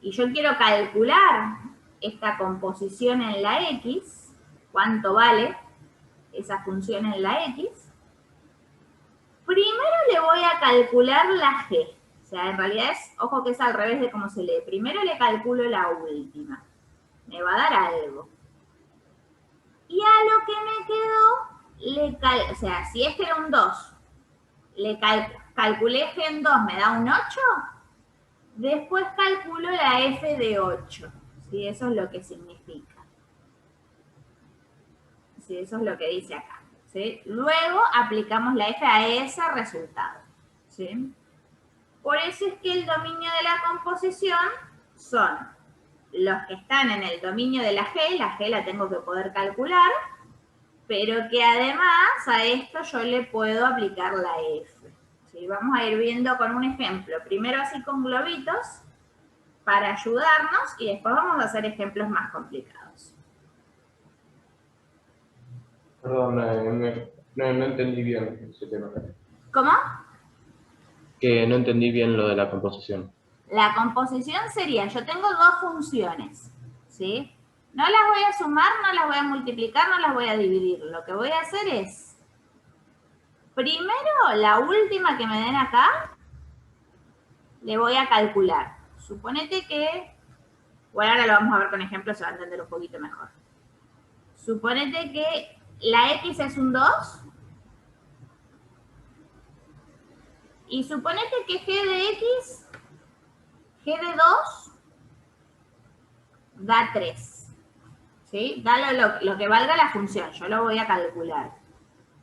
Y yo quiero calcular esta composición en la x, cuánto vale esa función en la x, primero le voy a calcular la g. O sea, en realidad ojo que es al revés de cómo se lee. Primero le calculo la última. Me va a dar algo. Y a lo que me quedó, o sea, si este era un 2, le calculé g en 2, me da un 8. Después calculo la f de 8, ¿sí? Eso es lo que significa. ¿Sí? Eso es lo que dice acá. ¿Sí? Luego aplicamos la f a ese resultado. ¿Sí? Por eso es que el dominio de la composición son los que están en el dominio de la g la tengo que poder calcular, pero que además a esto yo le puedo aplicar la f. ¿Sí? Vamos a ir viendo con un ejemplo, primero así con globitos, para ayudarnos, y después vamos a hacer ejemplos más complicados. Perdón, no entendí bien ese tema. ¿Cómo? Que no entendí bien lo de la composición. La composición sería, yo tengo dos funciones, ¿sí? No las voy a sumar, no las voy a multiplicar, no las voy a dividir. Lo que voy a hacer es, primero, la última que me den acá, le voy a calcular. Suponete que, bueno, ahora lo vamos a ver con ejemplos, se va a entender un poquito mejor. Suponete que la X es un 2. Y suponete que G de X, G de 2, da 3. ¿Sí? Da lo que valga la función, yo lo voy a calcular.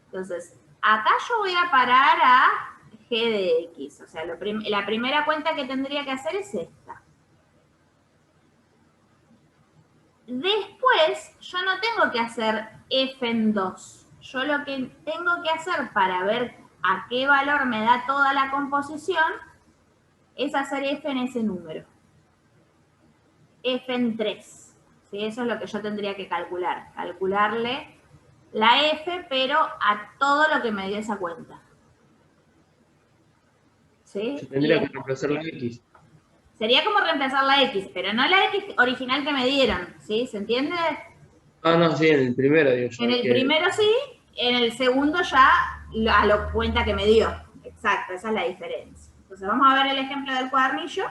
Entonces, acá yo voy a parar a G de X. O sea, la primera cuenta que tendría que hacer es esta. Después, yo no tengo que hacer F en 2. Yo lo que tengo que hacer para ver a qué valor me da toda la composición es hacer F en ese número. F en 3. ¿Sí? Eso es lo que yo tendría que calcular. Calcularle la F, pero a todo lo que me dio esa cuenta. ¿Sí? Se tendría que reemplazar la X. Sería como reemplazar la X, pero no la X original que me dieron. ¿Sí? ¿Se entiende? Ah, no, sí, en el primero, digo yo. En el primero sí, en el segundo ya a lo cuenta que me dio. Exacto, esa es la diferencia. Entonces vamos a ver el ejemplo del cuadernillo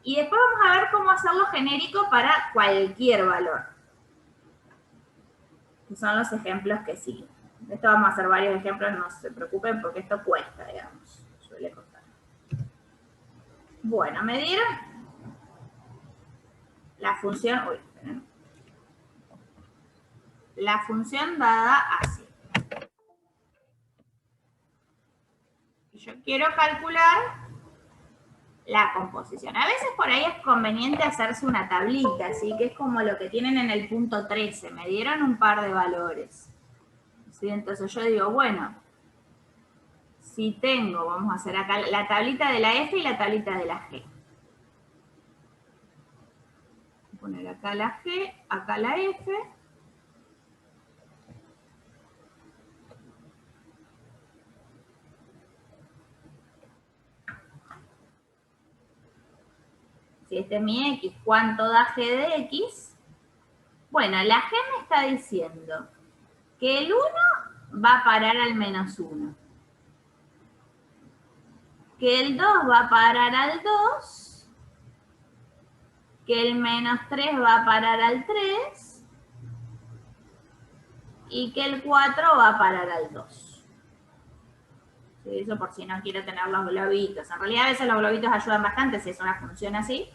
y después vamos a ver cómo hacerlo genérico para cualquier valor. Que son los ejemplos que siguen. De esto vamos a hacer varios ejemplos, no se preocupen porque esto cuesta, digamos. Suele costar. Bueno, me dieron la función... Uy, esperen. La función dada así. Y yo quiero calcular la composición. A veces por ahí es conveniente hacerse una tablita, ¿sí? Que es como lo que tienen en el punto 13. Me dieron un par de valores. ¿Sí? Entonces yo digo, bueno, si tengo, vamos a hacer acá la tablita de la F y la tablita de la G. Voy a poner acá la G, acá la F. Si este es mi X, ¿cuánto da G de X? Bueno, la G me está diciendo que el 1 va a parar al menos 1. Que el 2 va a parar al 2. Que el menos 3 va a parar al 3. Y que el 4 va a parar al 2. ¿Sí? Eso por si no quiero tener los globitos. En realidad a veces los globitos ayudan bastante si es una función así.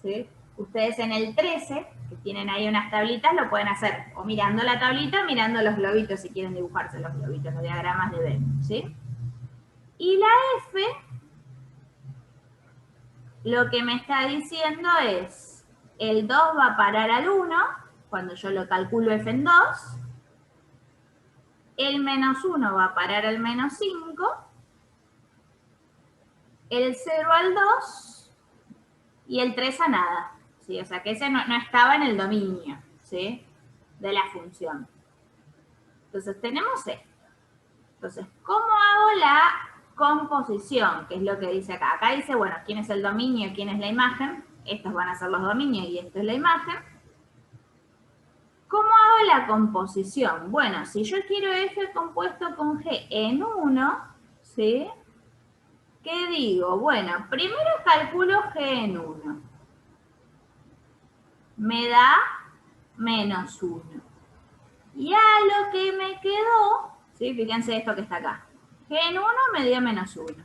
¿Sí? Ustedes en el 13, que tienen ahí unas tablitas, lo pueden hacer o mirando la tablita o mirando los globitos si quieren dibujarse los globitos, los diagramas de Venn, ¿sí? Y la F, lo que me está diciendo es, el 2 va a parar al 1, cuando yo lo calculo F en 2, el menos 1 va a parar al menos 5, el 0 al 2, y el 3 a nada, ¿sí? O sea que ese no estaba en el dominio, ¿sí? De la función. Entonces tenemos esto. Entonces, ¿cómo hago la composición? Que es lo que dice acá. Acá dice, bueno, ¿quién es el dominio? ¿Quién es la imagen? Estos van a ser los dominios y esto es la imagen. ¿Cómo hago la composición? Bueno, si yo quiero F compuesto con G en 1, ¿sí? ¿Qué digo? Bueno, primero calculo G en 1. Me da menos 1. Y a lo que me quedó, ¿sí? Fíjense esto que está acá. G en 1 me dio menos 1.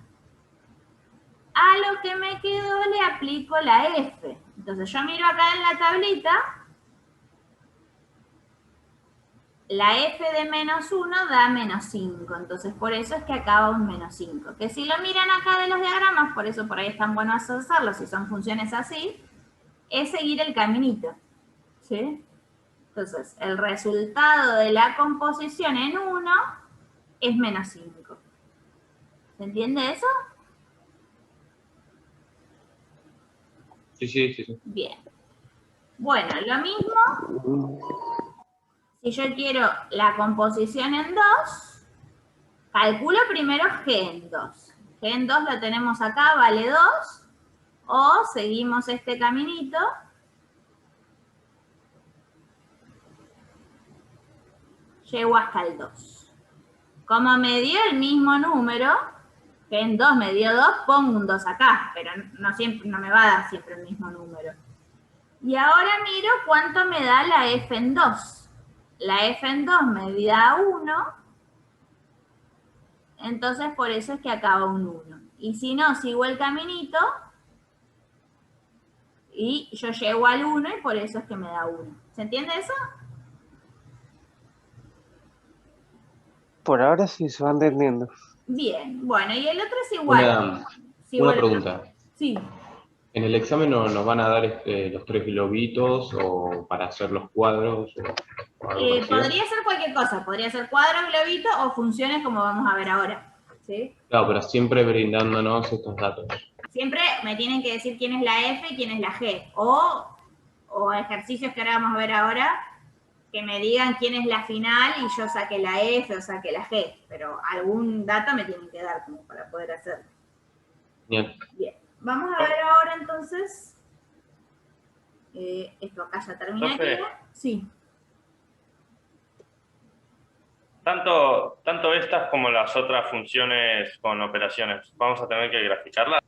A lo que me quedó le aplico la F. Entonces yo miro acá en la tablita. La F de menos 1 da menos 5, entonces por eso es que acaba un menos 5. Que si lo miran acá de los diagramas, por eso por ahí es tan bueno hacerlo, si son funciones así, es seguir el caminito, ¿sí? Entonces, el resultado de la composición en 1 es menos 5. ¿Se entiende eso? Sí. Bien. Bueno, lo mismo... Si yo quiero la composición en 2, calculo primero G en 2. G en 2 lo tenemos acá, vale 2. O seguimos este caminito. llego hasta el 2. Como me dio el mismo número, gen 2 me dio 2, pongo un 2 acá, pero no me va a dar siempre el mismo número. Y ahora miro cuánto me da la f en 2. La f en 2 me da 1, entonces por eso es que acaba un 1. Y si no, sigo el caminito y yo llego al 1 y por eso es que me da 1. ¿Se entiende eso? Por ahora sí se va entendiendo. Bien, bueno, y el otro es igual. Una pregunta. Sí. ¿En el examen nos van a dar los 3 globitos o para hacer los cuadros? O algo parecido? Podría ser cualquier cosa, podría ser cuadro, globito o funciones como vamos a ver ahora. ¿Sí? Claro, pero siempre brindándonos estos datos. Siempre me tienen que decir quién es la F y quién es la G. O ejercicios que ahora vamos a ver ahora, que me digan quién es la final y yo saque la F o saque la G. Pero algún dato me tienen que dar como para poder hacerlo. Bien. Bien. Vamos a ver ahora entonces. Esto acá ya termina. Sí. Tanto estas como las otras funciones con operaciones, ¿vamos a tener que graficarlas?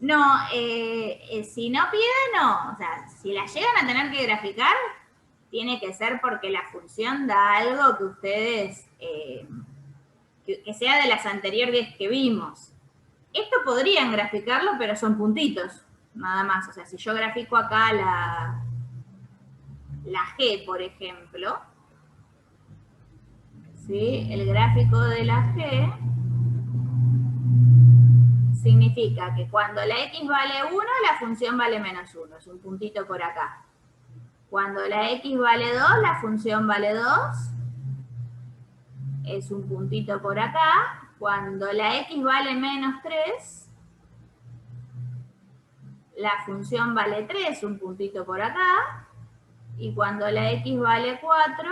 No, si no pide, no. O sea, si la llegan a tener que graficar, tiene que ser porque la función da algo que ustedes, que sea de las anteriores que vimos. Esto podrían graficarlo, pero son puntitos, nada más. O sea, si yo grafico acá la G, por ejemplo, ¿sí? El gráfico de la G significa que cuando la X vale 1, la función vale menos 1. Es un puntito por acá. Cuando la X vale 2, la función vale 2. Es un puntito por acá. Cuando la X vale menos 3, la función vale 3, un puntito por acá. Y cuando la X vale 4,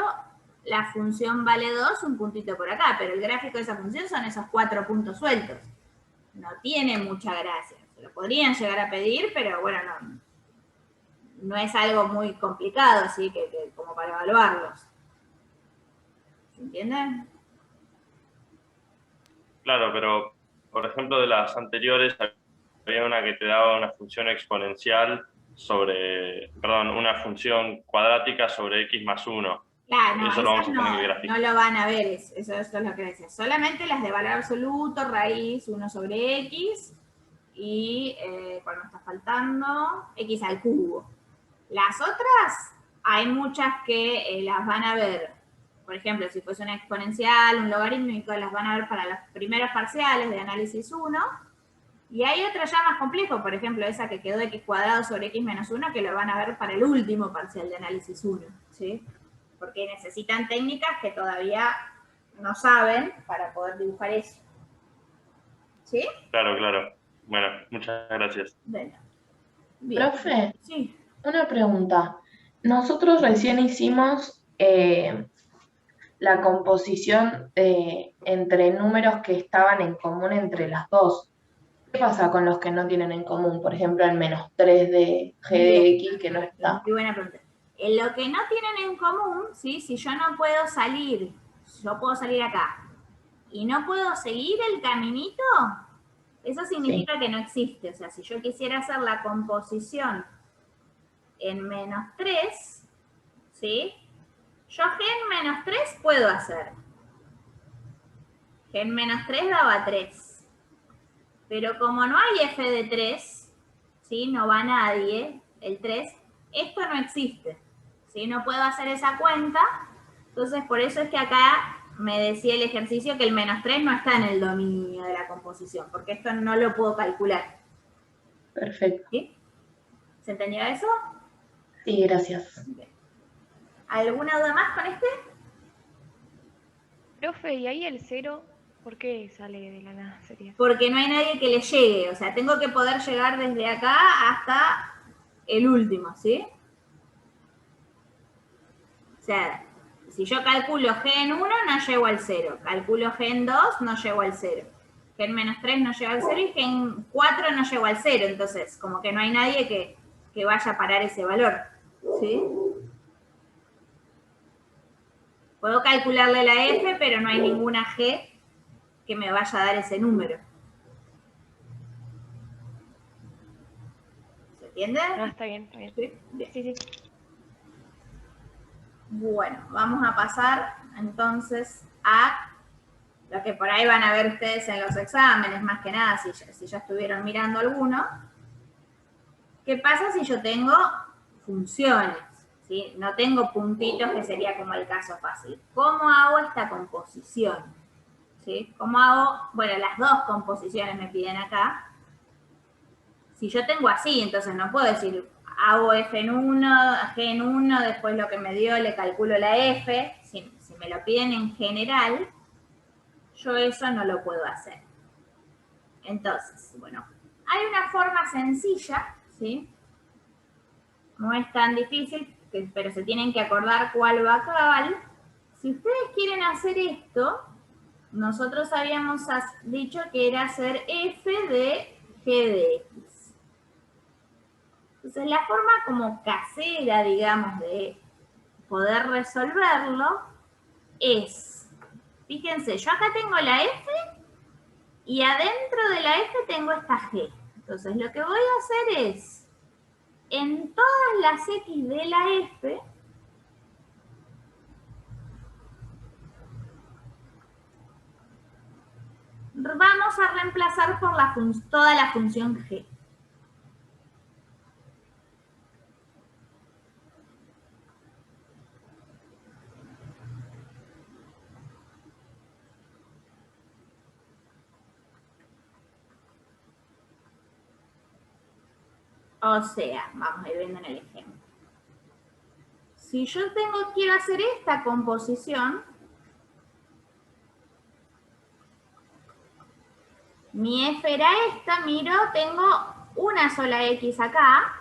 la función vale 2, un puntito por acá. Pero el gráfico de esa función son esos 4 puntos sueltos. No tiene mucha gracia. Se lo podrían llegar a pedir, pero bueno, no es algo muy complicado, así que como para evaluarlos. ¿Se entiende? Claro, pero por ejemplo de las anteriores había una que te daba una función exponencial una función cuadrática sobre x más 1. Claro, no, eso lo vamos a tener que no graficar. lo van a ver, eso es lo que decía. Solamente las de valor absoluto, raíz 1 sobre x y, ¿cuál me está faltando? X al cubo. Las otras, hay muchas que las van a ver. Por ejemplo, si fuese una exponencial, un logarítmico, las van a ver para los primeros parciales de análisis 1. Y hay otras ya más complejo, por ejemplo, esa que quedó x cuadrado sobre x menos 1, que lo van a ver para el último parcial de análisis 1. ¿Sí? Porque necesitan técnicas que todavía no saben para poder dibujar eso. ¿Sí? Claro. Bueno, muchas gracias. Bien. Profe, sí. Una pregunta. Nosotros recién hicimos la composición entre números que estaban en común entre las dos. ¿Qué pasa con los que no tienen en común? Por ejemplo, el menos 3 de g de x que no está. Muy buena pregunta. Lo que no tienen en común, ¿sí? Si yo no puedo salir, yo puedo salir acá, y no puedo seguir el caminito, eso significa que no existe. O sea, si yo quisiera hacer la composición en menos 3, ¿sí? Yo gen menos 3 puedo hacer. Gen menos 3 daba 3. Pero como no hay f de 3, ¿sí? No va nadie, el 3, esto no existe. ¿Sí? No puedo hacer esa cuenta, entonces por eso es que acá me decía el ejercicio que el menos 3 no está en el dominio de la composición, porque esto no lo puedo calcular. Perfecto. ¿Sí? ¿Se entendió eso? Sí, gracias. Bien. ¿Alguna duda más con este? Profe, ¿y ahí el 0 por qué sale de la nada? Porque no hay nadie que le llegue, o sea, tengo que poder llegar desde acá hasta el último, ¿sí? O sea, si yo calculo g en 1, no llego al 0. Calculo g en 2, no llego al 0. G en menos 3 no llego al 0 y g en 4 no llego al 0. Entonces, como que no hay nadie que vaya a parar ese valor. ¿Sí? Puedo calcularle la f, pero no hay ninguna g que me vaya a dar ese número. ¿Se entiende? No, está bien, está bien. ¿Sí? Bien. Sí, sí. Bueno, vamos a pasar entonces a lo que por ahí van a ver ustedes en los exámenes, más que nada, si ya estuvieron mirando alguno. ¿Qué pasa si yo tengo funciones? ¿Sí? No tengo puntitos, que sería como el caso fácil. ¿Cómo hago esta composición? ¿Sí? ¿Cómo hago? Bueno, las dos composiciones me piden acá. Si yo tengo así, entonces no puedo decir, hago f en 1, g en 1, después lo que me dio le calculo la f. Si me lo piden en general, yo eso no lo puedo hacer. Entonces, bueno, hay una forma sencilla, ¿sí? No es tan difícil, pero se tienen que acordar cuál va a cabal. Si ustedes quieren hacer esto, nosotros habíamos dicho que era hacer f de g de x. Entonces, la forma como casera, digamos, de poder resolverlo es, fíjense, yo acá tengo la f y adentro de la f tengo esta g. Entonces, lo que voy a hacer es, en todas las x de la f, vamos a reemplazar por toda la función g. O sea, vamos a ir viendo en el ejemplo. Si yo quiero hacer esta composición, mi f era esta, miro, tengo una sola x acá.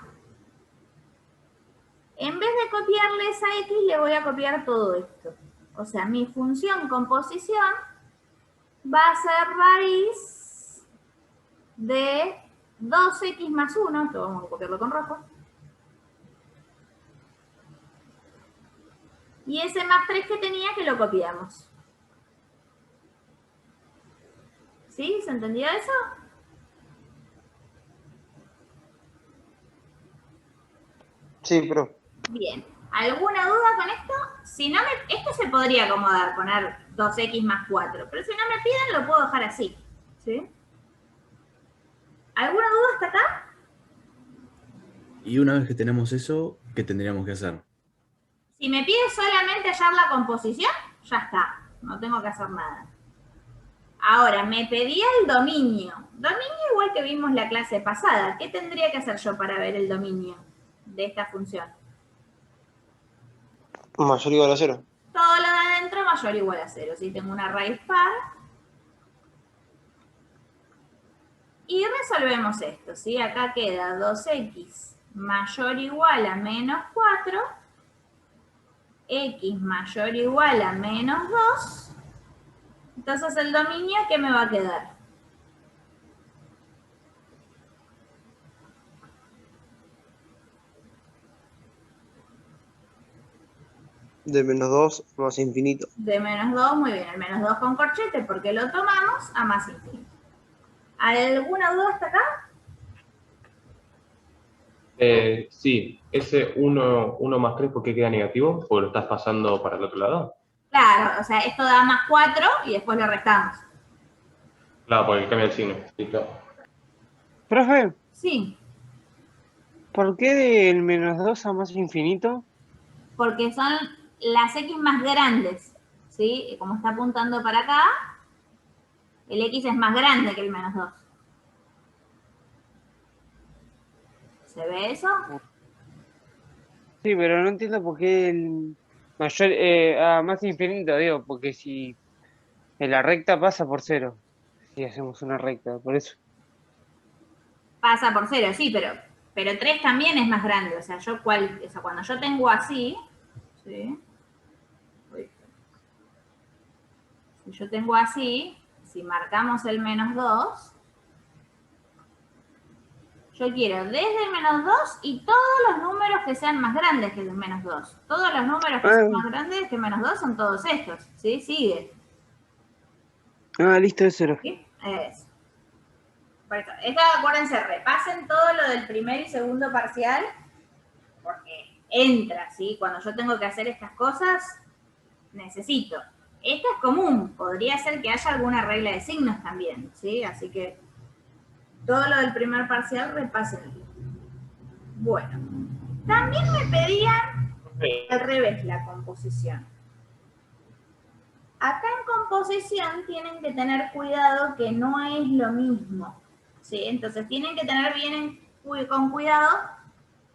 En vez de copiarle esa x, le voy a copiar todo esto. O sea, mi función composición va a ser raíz de 2x más 1, esto vamos a copiarlo con rojo. Y ese más 3 que tenía que lo copiamos. ¿Sí? ¿Se entendió eso? Sí, pero... Bien. ¿Alguna duda con esto? Si no esto se podría acomodar, poner 2x más 4, pero si no me piden lo puedo dejar así. ¿Sí? ¿Alguna duda hasta acá? Y una vez que tenemos eso, ¿qué tendríamos que hacer? Si me pide solamente hallar la composición, ya está. No tengo que hacer nada. Ahora, me pedía el dominio. Dominio igual que vimos la clase pasada. ¿Qué tendría que hacer yo para ver el dominio de esta función? Mayor o igual a 0. Todo lo de adentro mayor o igual a 0. ¿Sí? Tengo una raíz par. Y resolvemos esto, ¿sí? Acá queda 2x mayor o igual a menos 4, x mayor o igual a menos 2. Entonces, el dominio, ¿qué me va a quedar? De menos 2 más infinito. De menos 2, muy bien. El menos 2 con corchete, porque lo tomamos a más infinito. ¿Alguna duda hasta acá? Sí, ese 1 más 3, ¿por qué queda negativo? Porque lo estás pasando para el otro lado. Claro, o sea, esto da más 4 y después lo restamos. Claro, porque cambia el signo. Sí, claro. Profe, Sí, ¿por qué del menos 2 a más infinito? porque son las x más grandes, ¿sí? Y como está apuntando para acá, el x es más grande que el menos 2. ¿Se ve eso? Sí, pero no entiendo por qué el mayor a más infinito, digo, porque si en la recta pasa por 0, si hacemos una recta, por eso. Pasa por 0, sí, pero 3 también es más grande. O sea, cuando yo tengo así, ¿sí? Si yo tengo así, si marcamos el menos 2, Yo quiero desde el menos 2 y todos los números que sean más grandes que el menos 2. Todos los números que sean más grandes que menos 2 son todos estos. ¿Sí? Sigue. Listo, eso era. ¿Sí? Eso. Por eso, acuérdense, repasen todo lo del primer y segundo parcial, porque entra, ¿sí? Cuando yo tengo que hacer estas cosas, necesito. Esta es común, podría ser que haya alguna regla de signos también, ¿sí? Así que todo lo del primer parcial, repásenlo. Bueno, también me pedían al revés la composición. Acá en composición tienen que tener cuidado que no es lo mismo, ¿sí? Entonces tienen que tener bien con cuidado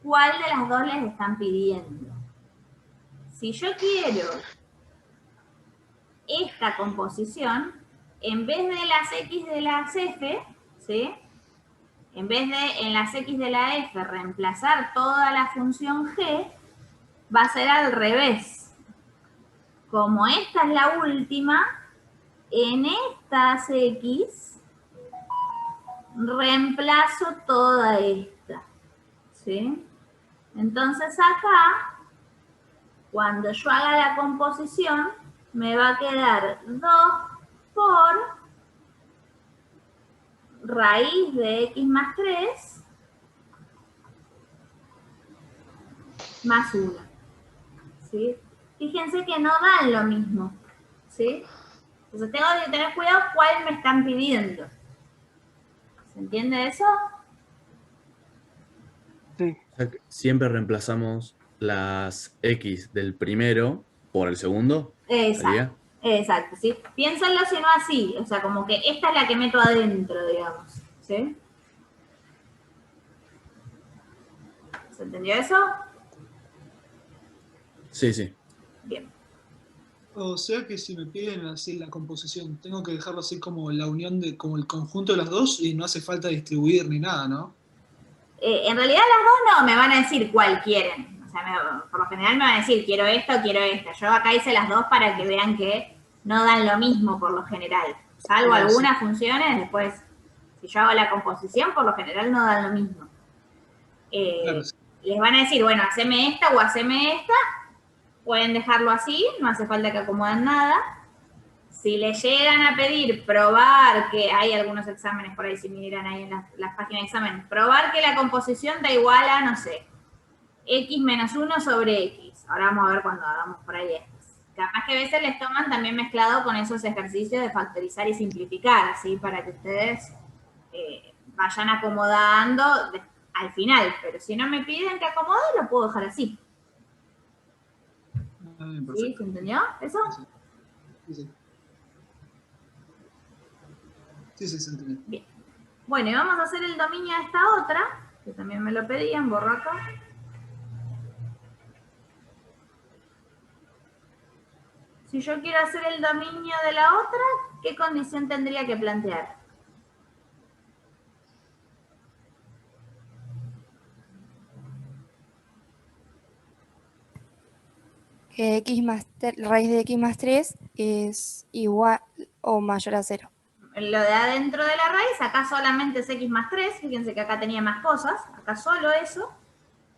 cuál de las dos les están pidiendo. Si yo quiero esta composición, en vez de las X de las F, ¿sí? En vez de en las X de la F reemplazar toda la función G, va a ser al revés. Como esta es la última, en estas X reemplazo toda esta, ¿sí? Entonces acá, cuando yo haga la composición, me va a quedar 2 por raíz de X más 3 más 1, ¿sí? Fíjense que no dan lo mismo, ¿sí? Entonces tengo que tener cuidado cuál me están pidiendo. ¿Se entiende eso? Sí. O sea, siempre reemplazamos las X del primero por el segundo. Exacto. Exacto, ¿sí? Piénsenlo si no así, o sea, como que esta es la que meto adentro, digamos, ¿sí? ¿Se entendió eso? Sí, sí. Bien. O sea que si me piden así la composición, tengo que dejarlo así como la unión de, como el conjunto de las dos y no hace falta distribuir ni nada, ¿no? En realidad las dos no, me van a decir cuál quieren. O sea, por lo general me van a decir, quiero esto, quiero esta. Yo acá hice las dos para que vean que no dan lo mismo por lo general. Salvo Claro, algunas funciones, después, si yo hago la composición, por lo general no dan lo mismo. Claro, sí. Les van a decir, bueno, haceme esta o haceme esta. Pueden dejarlo así, no hace falta que acomoden nada. Si les llegan a pedir probar, que hay algunos exámenes por ahí, si miran ahí en las páginas de examen, probar que la composición da igual a, no sé, X menos 1 sobre X. Ahora vamos a ver cuando hagamos por ahí estas. Capaz que a veces les toman también mezclado con esos ejercicios de factorizar y simplificar, ¿sí? Para que ustedes vayan acomodando al final. Pero si no me piden que acomode, lo puedo dejar así. ¿Sí? ¿Se entendió eso? Sí. Sí, se entendió. Bien. Bueno, y vamos a hacer el dominio de esta otra, que también me lo pedían, borro acá. Si yo quiero hacer el dominio de la otra, ¿qué condición tendría que plantear? Que raíz de X más 3 es igual o mayor a 0. Lo de adentro de la raíz, acá solamente es X más 3, fíjense que acá tenía más cosas, acá solo eso,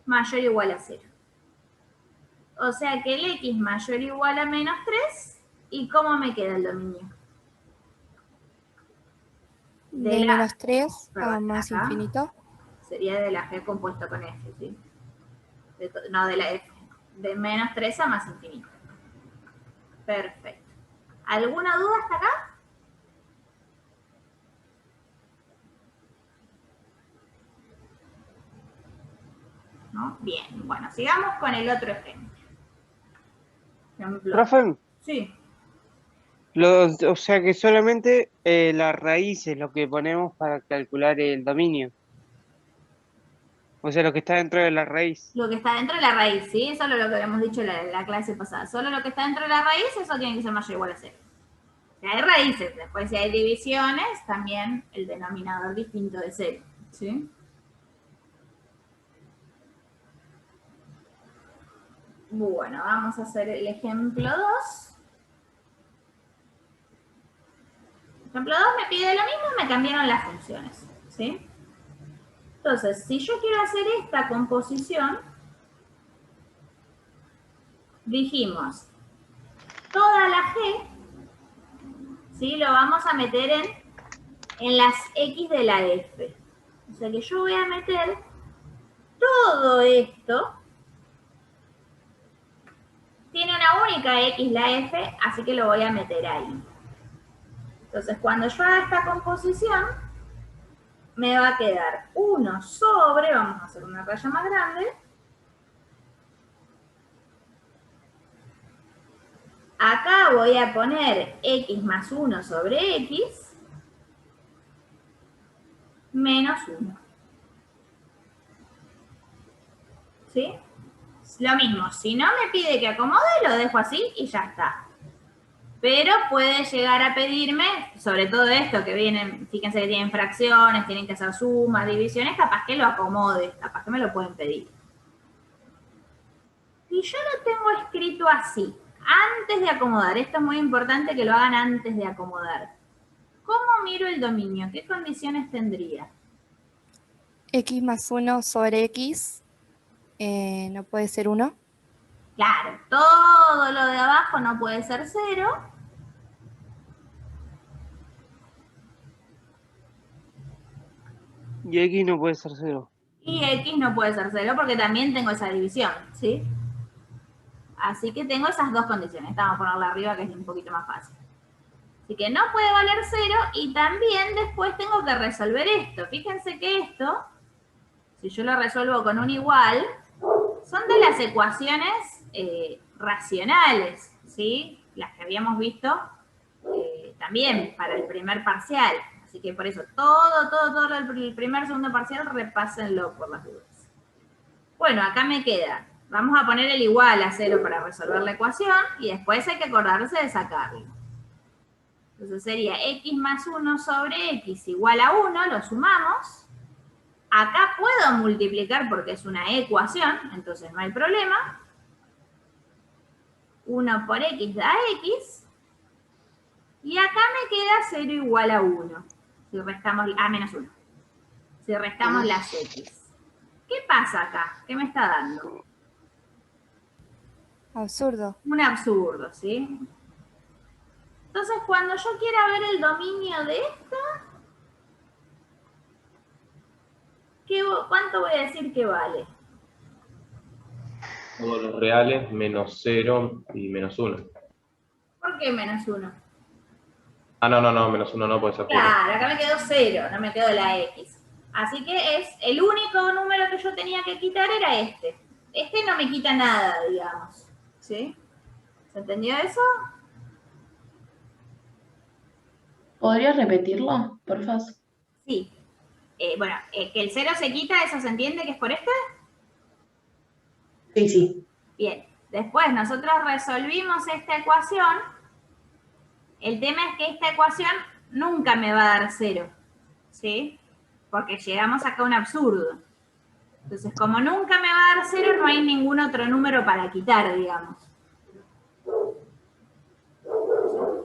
mayor o igual a 0. O sea que el X mayor o igual a menos 3, ¿y cómo me queda el dominio? De menos 3 a perdón, más acá infinito. Sería de la G compuesta con F, ¿sí? No, de la F. De menos 3 a más infinito. Perfecto. ¿Alguna duda hasta acá? ¿No? Bien, bueno, sigamos con el otro ejemplo. Profe, Sí. o sea que solamente la raíz es lo que ponemos para calcular el dominio. O sea, lo que está dentro de la raíz. Lo que está dentro de la raíz, ¿sí? Eso es lo que habíamos dicho en la clase pasada. Solo lo que está dentro de la raíz, eso tiene que ser mayor o igual a 0. Si hay raíces, después si hay divisiones, también el denominador distinto de 0, ¿sí? Bueno, vamos a hacer el ejemplo 2. Ejemplo 2 me pide lo mismo, me cambiaron las funciones, ¿sí? Entonces, si yo quiero hacer esta composición, dijimos, toda la G, ¿sí? Lo vamos a meter en las X de la F. O sea que yo voy a meter todo esto. Tiene una única X la F, así que lo voy a meter ahí. Entonces, cuando yo haga esta composición, me va a quedar 1 sobre, vamos a hacer una raya más grande, acá voy a poner X más 1 sobre X, menos 1. ¿Sí? Lo mismo, si no me pide que acomode, lo dejo así y ya está. Pero puede llegar a pedirme, sobre todo esto que vienen, fíjense que tienen fracciones, tienen que hacer sumas, divisiones, capaz que lo acomode, capaz que me lo pueden pedir. Si yo lo tengo escrito así, antes de acomodar, esto es muy importante que lo hagan antes de acomodar. ¿Cómo miro el dominio? ¿Qué condiciones tendría? X más 1 sobre X, no puede ser 1. Claro, todo lo de abajo no puede ser 0. Y X no puede ser 0. Y X no puede ser 0 porque también tengo esa división, ¿sí? Así que tengo esas dos condiciones. Vamos a ponerla arriba que es un poquito más fácil. Así que no puede valer 0 y también después tengo que resolver esto. Fíjense que esto, si yo lo resuelvo con un igual, son de las ecuaciones racionales, ¿sí? Las que habíamos visto también para el primer parcial. Así que por eso todo el primer, segundo parcial, repásenlo por las dudas. Bueno, acá me queda. Vamos a poner el igual a 0 para resolver la ecuación y después hay que acordarse de sacarlo. Entonces sería X más 1 sobre X igual a 1, lo sumamos. Acá puedo multiplicar porque es una ecuación, entonces no hay problema. 1 por X da X. Y acá me queda 0 igual a 1. Si restamos, menos 1. Si restamos las X. ¿Qué pasa acá? ¿Qué me está dando? Absurdo. Un absurdo, ¿sí? Entonces, cuando yo quiera ver el dominio de esta, ¿cuánto voy a decir que vale? Todos los reales menos 0 y menos 1. ¿Por qué menos 1? Ah, no, menos 1 no puede ser puro. Claro, acá me quedó 0, no me quedó la X. Así que es el único número que yo tenía que quitar era este. Este no me quita nada, digamos. ¿Sí? ¿Se entendió eso? ¿Podrías repetirlo, por favor? Sí. Bueno, que el 0 se quita, ¿eso se entiende que es por este? Sí. Bien. Después nosotros resolvimos esta ecuación. El tema es que esta ecuación nunca me va a dar 0. ¿Sí? Porque llegamos acá a un absurdo. Entonces, como nunca me va a dar 0, no hay ningún otro número para quitar, digamos.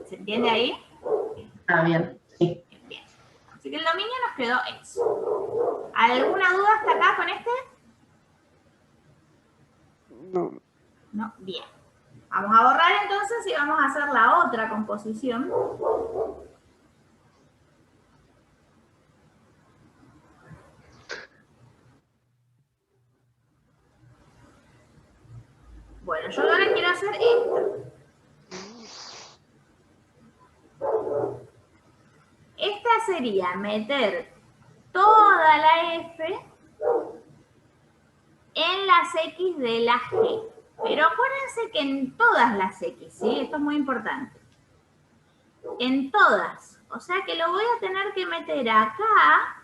¿Se entiende ahí? Ah, bien, sí. Bien. Así que el dominio nos quedó eso. ¿Alguna duda hasta acá con este? No. No, bien. Vamos a borrar entonces y vamos a hacer la otra composición. Bueno, yo ahora quiero hacer esta. Esta sería meter toda la F en las X de la G. Pero acuérdense que en todas las X, ¿sí? Esto es muy importante. En todas. O sea que lo voy a tener que meter acá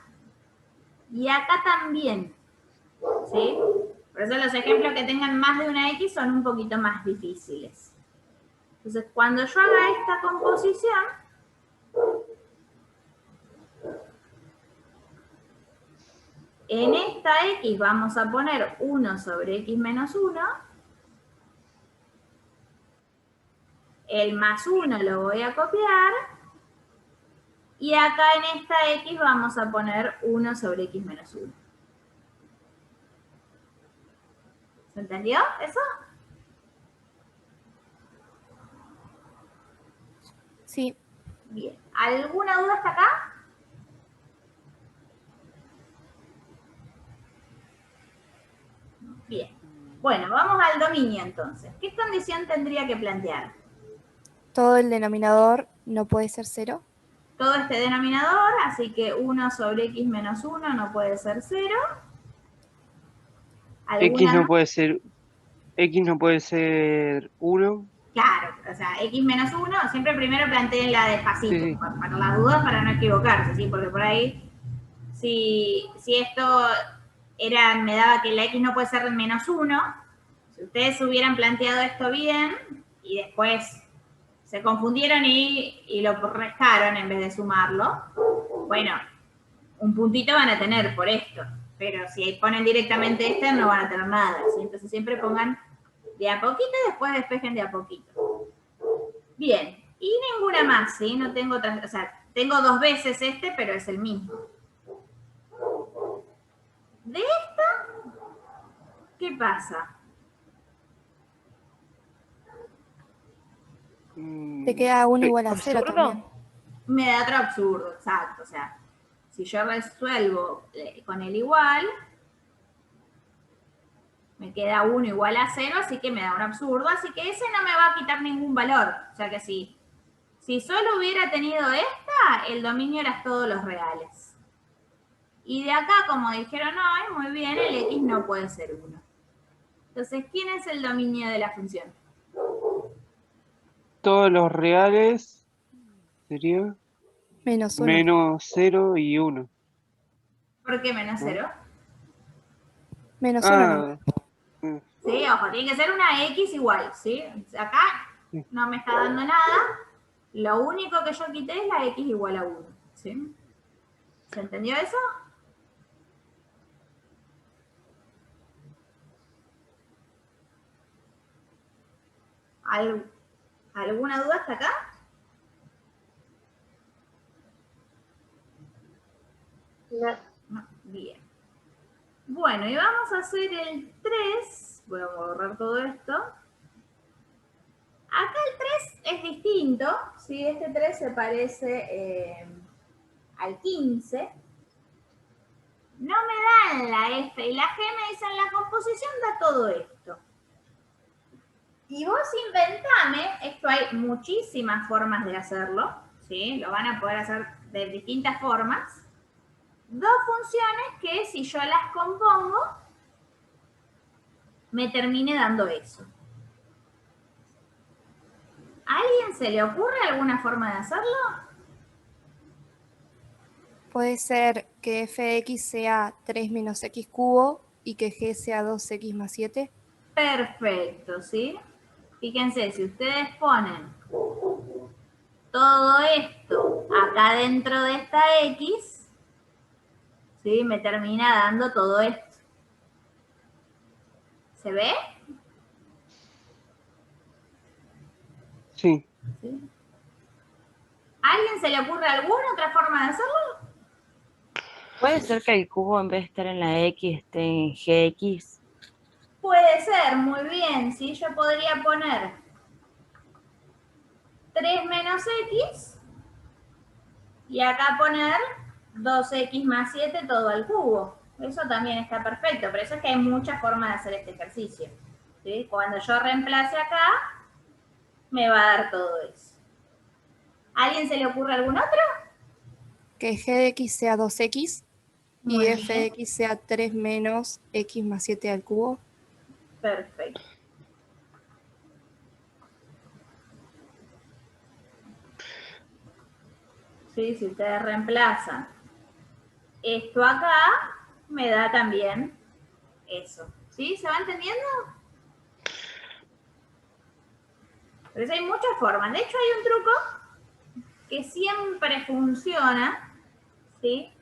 y acá también. ¿Sí? Por eso los ejemplos que tengan más de una X son un poquito más difíciles. Entonces, cuando yo haga esta composición, en esta X vamos a poner 1 sobre X menos 1. El más 1 lo voy a copiar. Y acá en esta X vamos a poner 1 sobre X menos 1. ¿Se entendió eso? Sí. Bien. ¿Alguna duda hasta acá? Bien. Bueno, vamos al dominio entonces. ¿Qué condición tendría que plantear? Todo el denominador no puede ser 0. Todo este denominador, así que 1 sobre x menos 1 no puede ser 0. X no puede ser 1. Claro, o sea, x menos 1, siempre primero planteen-la despacito, Sí. para las dudas, para no equivocarse, ¿sí? Porque por ahí, si esto me daba que la x no puede ser menos 1, si ustedes hubieran planteado esto bien y después se confundieron y lo restaron en vez de sumarlo, bueno, un puntito van a tener por esto, pero si ponen directamente este no van a tener nada, ¿sí? Entonces siempre pongan de a poquito y después despejen de a poquito. Bien, y ninguna más, ¿sí? No tengo otras, o sea, tengo 2 veces este, pero es el mismo. De esta, ¿qué pasa? Te queda 1 igual a 0 ¿Absurdo? también. Me da otro absurdo, exacto. O sea, si yo resuelvo con el igual, me queda 1 igual a 0, así que me da un absurdo, así que ese no me va a quitar ningún valor. O sea que si solo hubiera tenido esta, el dominio era todos los reales. Y de acá, como dijeron hoy, muy bien, el x no puede ser 1. Entonces, ¿quién es el dominio de la función? Todos los reales sería Menos 1. menos 0 y 1. ¿Por qué menos 0? Menos 1 no. Sí, ojo, tiene que ser una x igual, ¿sí? Acá no me está dando nada. Lo único que yo quité es la x igual a 1, ¿sí? ¿Se entendió eso? ¿Alguna duda hasta acá? No. Bien. Bueno, y vamos a hacer el 3. Voy a borrar todo esto. Acá el 3 es distinto, ¿sí? Este 3 se parece al 15. No me dan la F y la G, me dicen la composición da todo esto. Y vos inventame, esto hay muchísimas formas de hacerlo, ¿sí? Lo van a poder hacer de distintas formas. 2 funciones que si yo las compongo, me termine dando eso. ¿A alguien se le ocurre alguna forma de hacerlo? Puede ser que f de x sea 3 menos x cubo y que g sea 2x más 7. Perfecto, ¿sí? Fíjense, si ustedes ponen todo esto acá dentro de esta x, ¿sí? Me termina dando todo esto. ¿Se ve? Sí. ¿Sí? ¿A alguien se le ocurre alguna otra forma de hacerlo? ¿Puede ser que el cubo en vez de estar en la X esté en GX? Puede ser, muy bien, ¿sí? Yo podría poner 3 menos x y acá poner 2x más 7 todo al cubo. Eso también está perfecto, por eso es que hay muchas formas de hacer este ejercicio, ¿sí? Cuando yo reemplace acá, me va a dar todo eso. ¿A alguien se le ocurre algún otro? Que g de x sea 2x y Muy f de bien. x sea 3 menos x más 7 al cubo. Perfecto. ¿Sí? Si ustedes reemplazan esto acá, me da también eso. ¿Sí? ¿Se va entendiendo? Por eso hay muchas formas. De hecho, hay un truco que siempre funciona, ¿sí?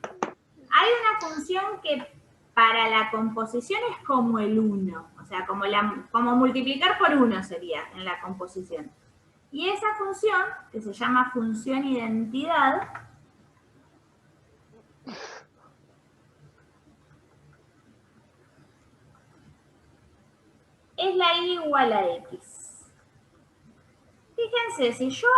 Hay una función que para la composición es como el 1, o sea, como multiplicar por 1 sería en la composición. Y esa función, que se llama función identidad, es la y igual a x. Fíjense, si yo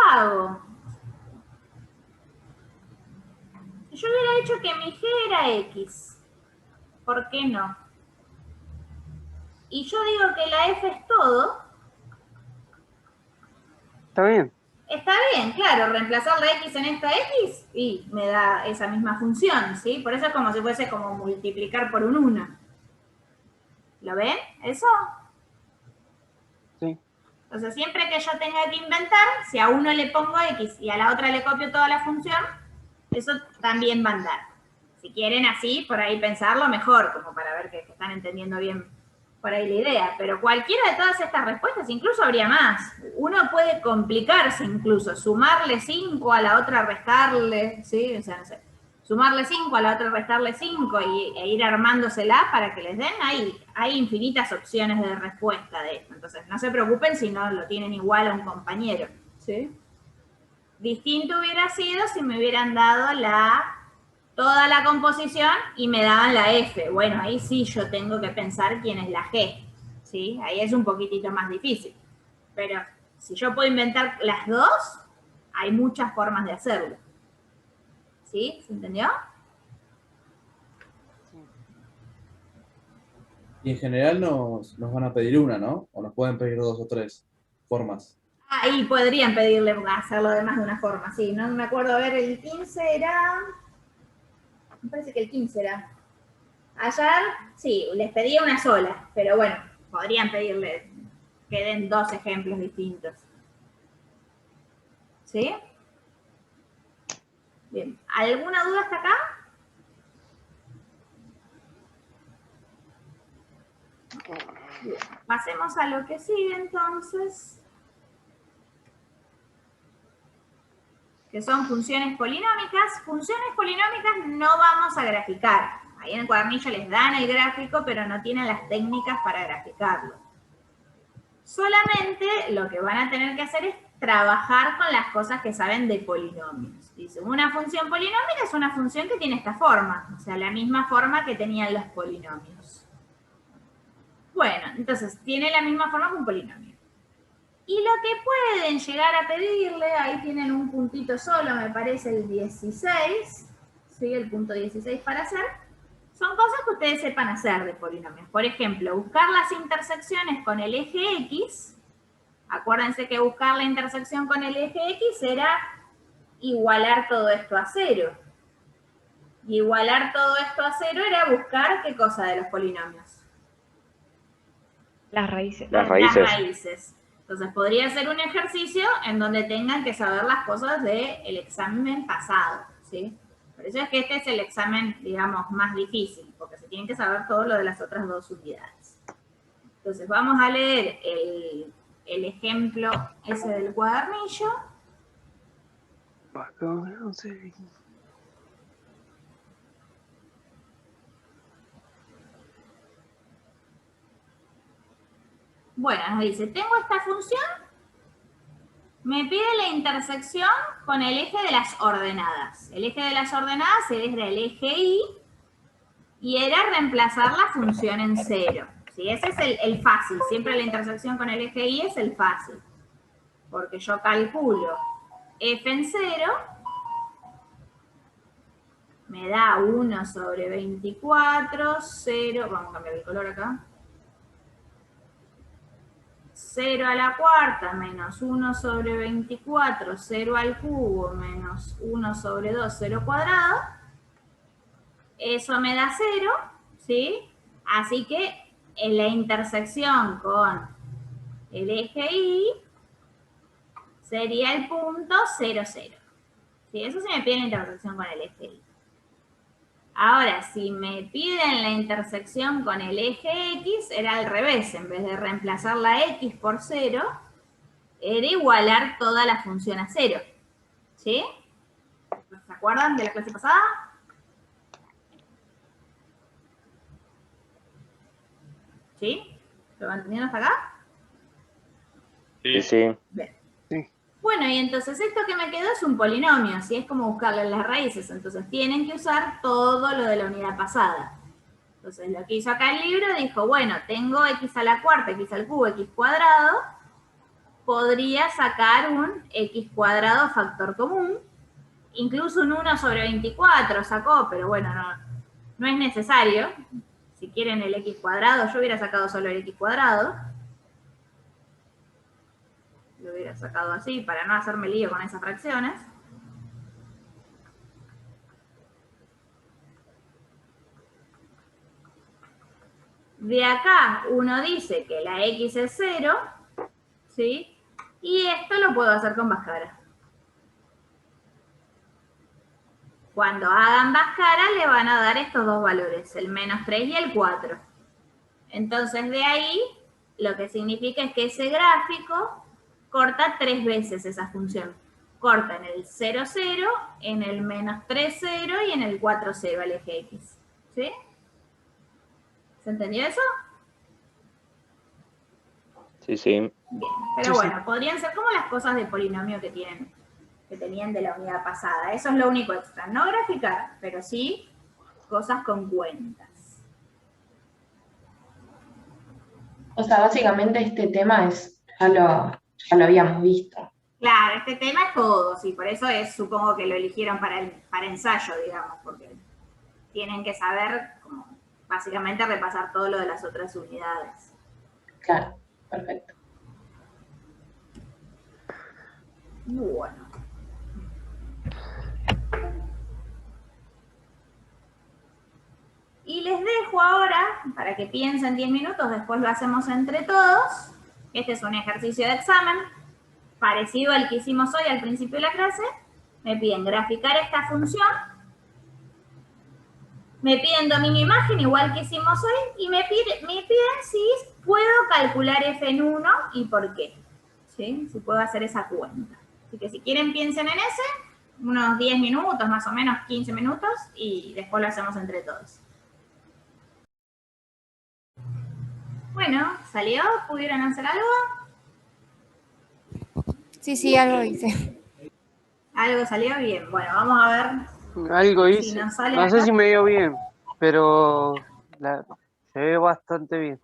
hubiera dicho que mi g era x, ¿por qué no? Y yo digo que la f es todo. Está bien. Está bien, claro, reemplazar la x en esta x y me da esa misma función, ¿sí? Por eso es como si fuese como multiplicar por un 1. ¿Lo ven? ¿Eso? Sí. O sea, siempre que yo tenga que inventar, si a uno le pongo x y a la otra le copio toda la función, eso también va a andar. Si quieren así, por ahí pensarlo mejor, como para ver que están entendiendo bien por ahí la idea. Pero cualquiera de todas estas respuestas, incluso habría más. Uno puede complicarse incluso, sumarle 5 a la otra restarle, ¿sí? O sea, no sé, sumarle 5 a la otra restarle 5 e ir armándosela para que les den. Hay infinitas opciones de respuesta de esto. Entonces, no se preocupen si no lo tienen igual a un compañero, ¿sí? Distinto hubiera sido si me hubieran dado toda la composición y me daban la F. Bueno, ahí sí yo tengo que pensar quién es la G, ¿sí? Ahí es un poquitito más difícil. Pero si yo puedo inventar las dos, hay muchas formas de hacerlo. ¿Sí? ¿Se entendió? Y en general nos van a pedir una, ¿no? O nos pueden pedir 2 o 3 formas. Ahí podrían pedirle hacerlo de más de una forma, sí. No me acuerdo, a ver, el 15 era... Me parece que el 15 era. Ayer, sí, les pedía una sola, pero bueno, podrían pedirle que den 2 ejemplos distintos. ¿Sí? Bien. ¿Alguna duda hasta acá? Bien. Pasemos a lo que sigue entonces. Que son funciones polinómicas. Funciones polinómicas no vamos a graficar. Ahí en el cuadernillo les dan el gráfico, pero no tienen las técnicas para graficarlo. Solamente lo que van a tener que hacer es trabajar con las cosas que saben de polinomios. Dice, una función polinómica es una función que tiene esta forma, o sea, la misma forma que tenían los polinomios. Bueno, entonces, tiene la misma forma que un polinomio. Y lo que pueden llegar a pedirle, ahí tienen un puntito solo, me parece el 16, ¿sí? El punto 16 para hacer, son cosas que ustedes sepan hacer de polinomios. Por ejemplo, buscar las intersecciones con el eje X. Acuérdense que buscar la intersección con el eje X era igualar todo esto a 0. Y igualar todo esto a 0 era buscar, ¿qué cosa de los polinomios? Las raíces. Las raíces. Las raíces. Entonces podría ser un ejercicio en donde tengan que saber las cosas del examen pasado, ¿sí? Por eso es que este es el examen, digamos, más difícil, porque se tienen que saber todo lo de las otras 2 unidades. Entonces vamos a leer el ejemplo ese del cuadernillo. Bueno, nos dice, tengo esta función, me pide la intersección con el eje de las ordenadas. El eje de las ordenadas era el eje y era reemplazar la función en 0. ¿Sí? Ese es el fácil, siempre la intersección con el eje y es el fácil. Porque yo calculo f en 0, me da 1 sobre 24, 0, vamos a cambiar el color acá. 0 a la cuarta menos 1 sobre 24, 0 al cubo menos 1 sobre 2, 0 cuadrado. Eso me da 0, ¿sí? Así que en la intersección con el eje Y sería el punto 0, 0. ¿Sí? Eso se me pide la intersección con el eje Y. Ahora, si me piden la intersección con el eje X, era al revés. En vez de reemplazar la X por 0, era igualar toda la función a 0. ¿Sí? ¿Se acuerdan de la clase pasada? ¿Sí? ¿Lo van entendiendo hasta acá? Sí. Bien. Bueno, y entonces esto que me quedó es un polinomio, así es como buscarle las raíces. Entonces tienen que usar todo lo de la unidad pasada. Entonces lo que hizo acá el libro dijo, bueno, tengo x a la cuarta, x al cubo, x cuadrado, podría sacar un x cuadrado factor común, incluso un 1 sobre 24 sacó, pero bueno, no es necesario. Si quieren el x cuadrado, yo hubiera sacado solo el x cuadrado. Lo hubiera sacado así para no hacerme lío con esas fracciones. De acá uno dice que la x es 0, ¿sí? Y esto lo puedo hacer con Bhaskara. Cuando hagan Bhaskara le van a dar estos dos valores, el -3 y el 4. Entonces de ahí lo que significa es que ese gráfico corta 3 veces esa función. Corta en el 0, 0, en el -3, 0 y en el 4, 0 al eje X. ¿Sí? ¿Se entendió eso? Sí, sí. Bien, pero bueno, podrían ser como las cosas de polinomio que tenían de la unidad pasada. Eso es lo único extra. No graficar, pero sí cosas con cuentas. O sea, básicamente este tema ya lo habíamos visto. Claro, este tema es todo, sí, por eso supongo que lo eligieron para ensayo, digamos, porque tienen que saber, como, básicamente repasar todo lo de las otras unidades. Claro, perfecto. Bueno. Y les dejo ahora, para que piensen 10 minutos, después lo hacemos entre todos. Este es un ejercicio de examen, parecido al que hicimos hoy al principio de la clase. Me piden graficar esta función. Me piden dominio imagen, igual que hicimos hoy, y me piden si puedo calcular f en 1 y por qué. ¿Sí? Si puedo hacer esa cuenta. Así que si quieren piensen en ese, unos 10 minutos, más o menos 15 minutos, y después lo hacemos entre todos. Bueno, ¿salió? ¿Pudieron hacer algo? Sí, algo hice. ¿Algo salió? Bien. Bueno, vamos a ver. Algo si hice. nos sale No sé acá. si me dio bien, pero se ve bastante bien.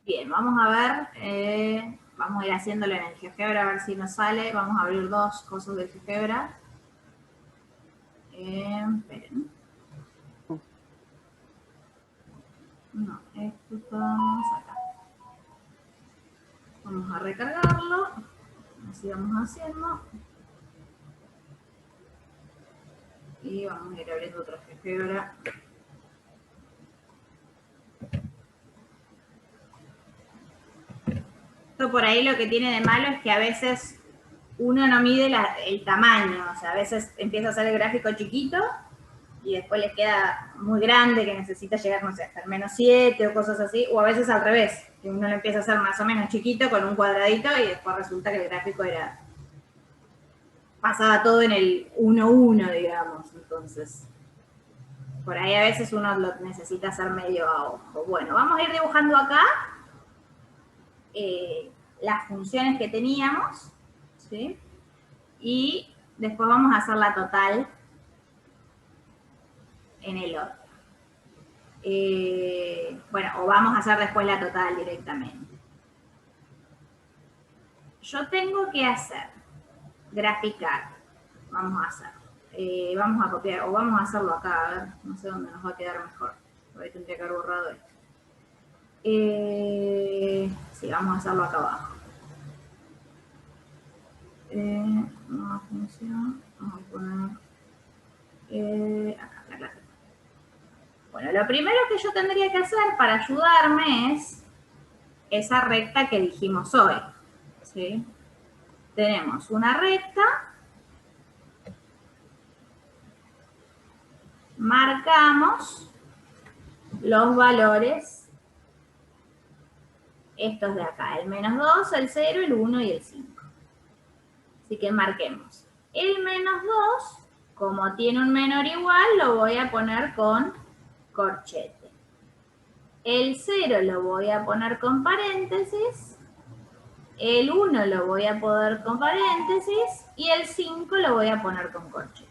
Bien, vamos a ver. Vamos a ir haciéndolo en el GeoGebra a ver si nos sale. Vamos a abrir dos cosas de GeoGebra. Esperen. No, esto estamos acá. Vamos a recargarlo. Así vamos haciendo. Y vamos a ir abriendo otra GeoGebra. Esto por ahí lo que tiene de malo es que a veces uno no mide el tamaño. O sea, a veces empieza a hacer el gráfico chiquito y después les queda muy grande que necesita llegar, no sé, hasta el -7 o cosas así. O a veces al revés, que uno lo empieza a hacer más o menos chiquito con un cuadradito y después resulta que el gráfico pasaba todo en el 1, 1, digamos. Entonces, por ahí a veces uno lo necesita hacer medio a ojo. Bueno, vamos a ir dibujando acá las funciones que teníamos, ¿sí? Y después vamos a hacer la total en el otro. Bueno, o vamos a hacer después la total directamente. Yo tengo que graficar, vamos a hacer, vamos a copiar, o vamos a hacerlo acá, a ver, no sé dónde nos va a quedar mejor. Por ahí tendría que haber borrado esto. Sí, vamos a hacerlo acá abajo. Nueva función, vamos a poner acá, la clase. Bueno, lo primero que yo tendría que hacer para ayudarme es esa recta que dijimos hoy. ¿Sí? Tenemos una recta, marcamos los valores estos de acá, el -2, el 0, el 1 y el 5. Así que marquemos. El -2, como tiene un menor igual, lo voy a poner con corchete. El 0 lo voy a poner con paréntesis. El 1 lo voy a poner con paréntesis. Y el 5 lo voy a poner con corchete.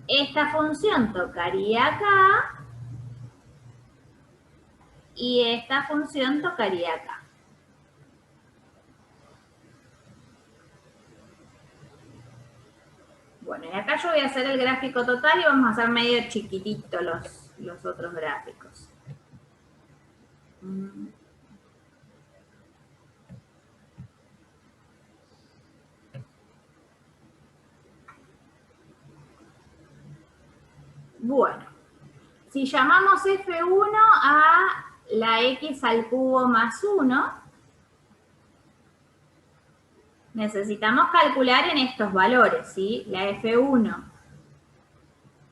esta función tocaría acá y esta función tocaría acá. Bueno, y acá yo voy a hacer el gráfico total y vamos a hacer medio chiquitito los otros gráficos. Bueno, si llamamos F1 a la X al cubo más 1, necesitamos calcular en estos valores, ¿sí? La F1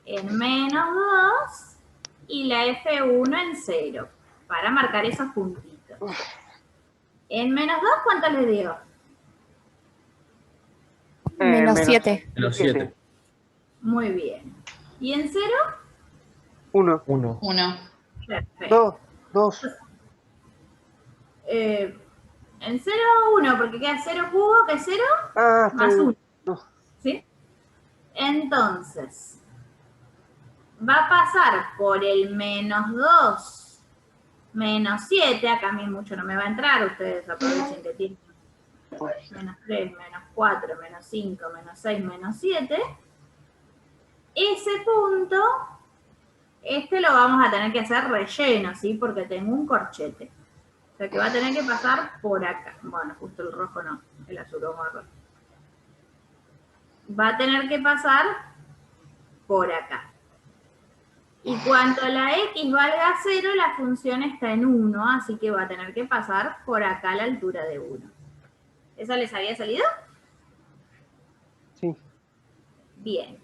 en menos 2 y la F1 en 0, para marcar esos puntitos. En menos 2, ¿cuánto le dio? Menos 7. Menos 7. Muy bien. ¿Y en 0? 1. 1. Perfecto. 2. En 0, 1, porque queda 0 cubo, que es 0, más 1. ¿Sí? Entonces, va a pasar por el menos 2, menos 7, acá a mí mucho no me va a entrar, ustedes aprovechen que tienen menos 3, menos 4, menos 5, menos 6, menos 7. Ese punto, lo vamos a tener que hacer relleno, ¿sí? Porque tengo un corchete. O sea que va a tener que pasar por acá. Bueno, justo el rojo no, el azul o marrón. Va a tener que pasar por acá. Y cuando la X valga 0, la función está en 1, así que va a tener que pasar por acá a la altura de 1. ¿Eso les había salido? Sí. Bien.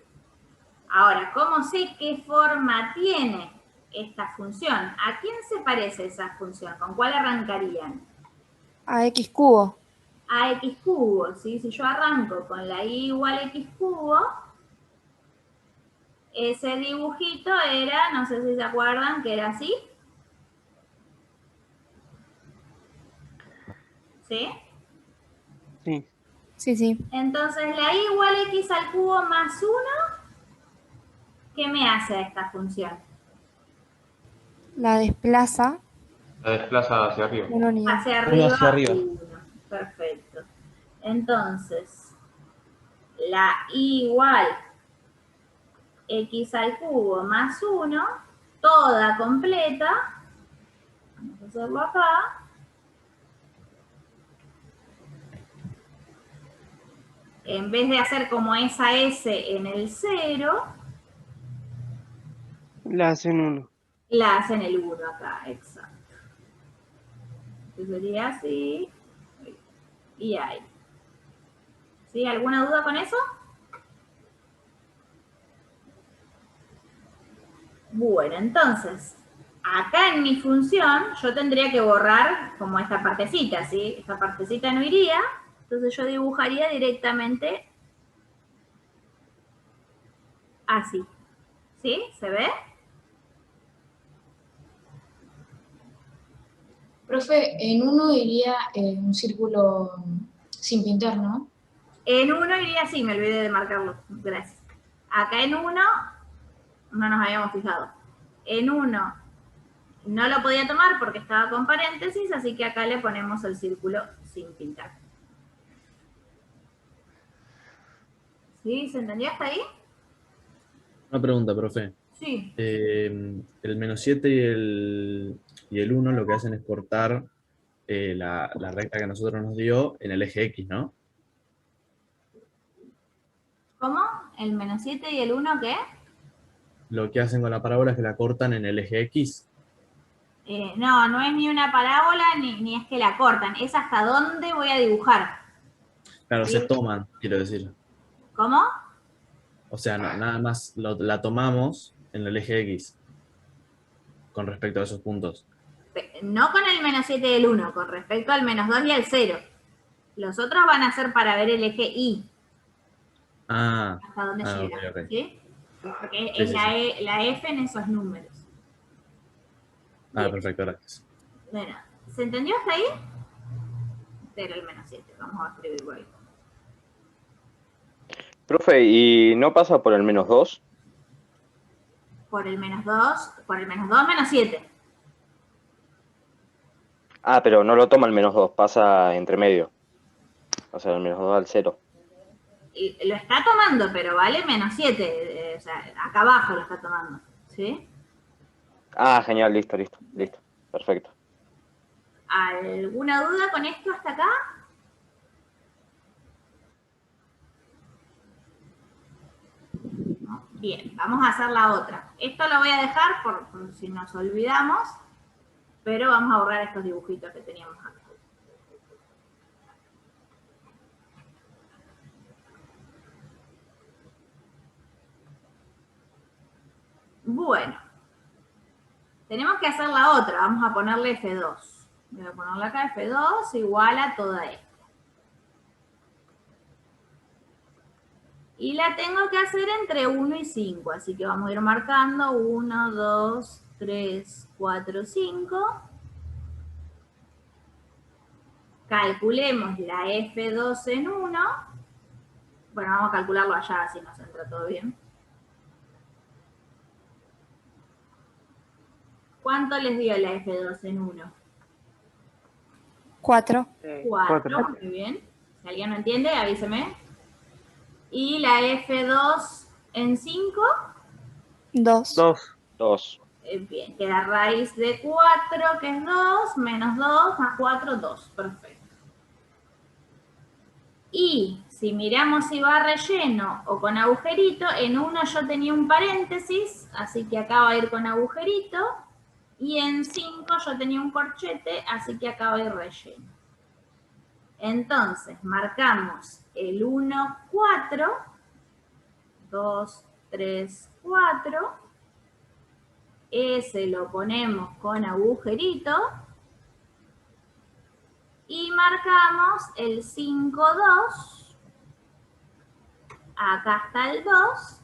Ahora, ¿cómo sé qué forma tiene esta función? ¿A quién se parece esa función? ¿Con cuál arrancarían? A X cubo. A X cubo, ¿sí? Si yo arranco con la Y igual a X cubo, ese dibujito era, no sé si se acuerdan, que era así. ¿Sí? Sí. Sí, sí. Entonces, la Y igual a X al cubo más 1, ¿qué me hace a esta función? La desplaza. La desplaza hacia arriba. Una unidad. Hacia arriba. Uno hacia arriba. 1. Perfecto. Entonces, la Y igual X al cubo más 1, toda completa. Vamos a hacerlo acá. En vez de hacer como esa S en el 0, La hacen 1. la hacen el 1 acá, exacto. Entonces sería así y ahí. ¿Sí? ¿Alguna duda con eso? Bueno, entonces, acá en mi función yo tendría que borrar como esta partecita, ¿sí? Esta partecita no iría, entonces yo dibujaría directamente así. ¿Sí? ¿Se ve? Profe, en uno iría un círculo sin pintar, ¿no? En 1 iría así, me olvidé de marcarlo. Gracias. Acá en 1 no nos habíamos fijado. En 1 no lo podía tomar porque estaba con paréntesis, así que acá le ponemos el círculo sin pintar. ¿Sí? ¿Se entendió hasta ahí? Una pregunta, profe. Sí. El menos 7 y el 1 lo que hacen es cortar la recta que a nosotros nos dio en el eje X, ¿no? ¿Cómo? ¿El menos 7 y el 1 qué? Lo que hacen con la parábola es que la cortan en el eje X. No, no es ni una parábola ni es que la cortan. Es hasta dónde voy a dibujar. Claro, ¿Sí? se toman, quiero decir. ¿Cómo? O sea, nada más la tomamos en el eje X con respecto a esos puntos. No con el menos 7 y el 1, con respecto al menos 2 y al 0. Los otros van a ser para ver el eje Y. Ah, Hasta dónde llega. ok. ¿Sí? Porque Sí, es sí, la F en esos números. Ah, perfecto, gracias. Bueno, ¿se entendió hasta ahí? Este era el menos 7. Vamos a escribirlo ahí. Profe, ¿y no pasa por el menos 2? por el menos 2, menos 7. Ah, pero no lo toma el menos 2, pasa entre medio. O sea, el menos 2 al 0. Y lo está tomando, pero vale menos 7. O sea, acá abajo lo está tomando. ¿Sí? Ah, genial, listo. Perfecto. ¿Alguna duda con esto hasta acá? No. Bien, vamos a hacer la otra. Esto lo voy a dejar por si nos olvidamos, pero vamos a borrar estos dibujitos que teníamos acá. Bueno, tenemos que hacer la otra. Vamos a ponerle F2. Voy a ponerle acá F2 igual a toda esta. Y la tengo que hacer entre 1 y 5. Así que vamos a ir marcando 1, 2, 3, 4, 5. Calculemos la F2 en 1. Bueno, vamos a calcularlo allá, así nos entra todo bien. ¿Cuánto les dio la F2 en 1? 4. 4, muy bien. Si alguien no entiende, avíseme. ¿Y la F2 en 5? 2. 2. Bien, queda raíz de 4, que es 2, menos 2, más 4, 2. Perfecto. Y si miramos si va relleno o con agujerito, en 1 yo tenía un paréntesis, así que acá va a ir con agujerito. Y en 5 yo tenía un corchete, así que acá va a ir relleno. Entonces, marcamos el 1, 4, 2, 3, 4. Ese lo ponemos con agujerito. Y marcamos el 5, 2. Acá está el 2.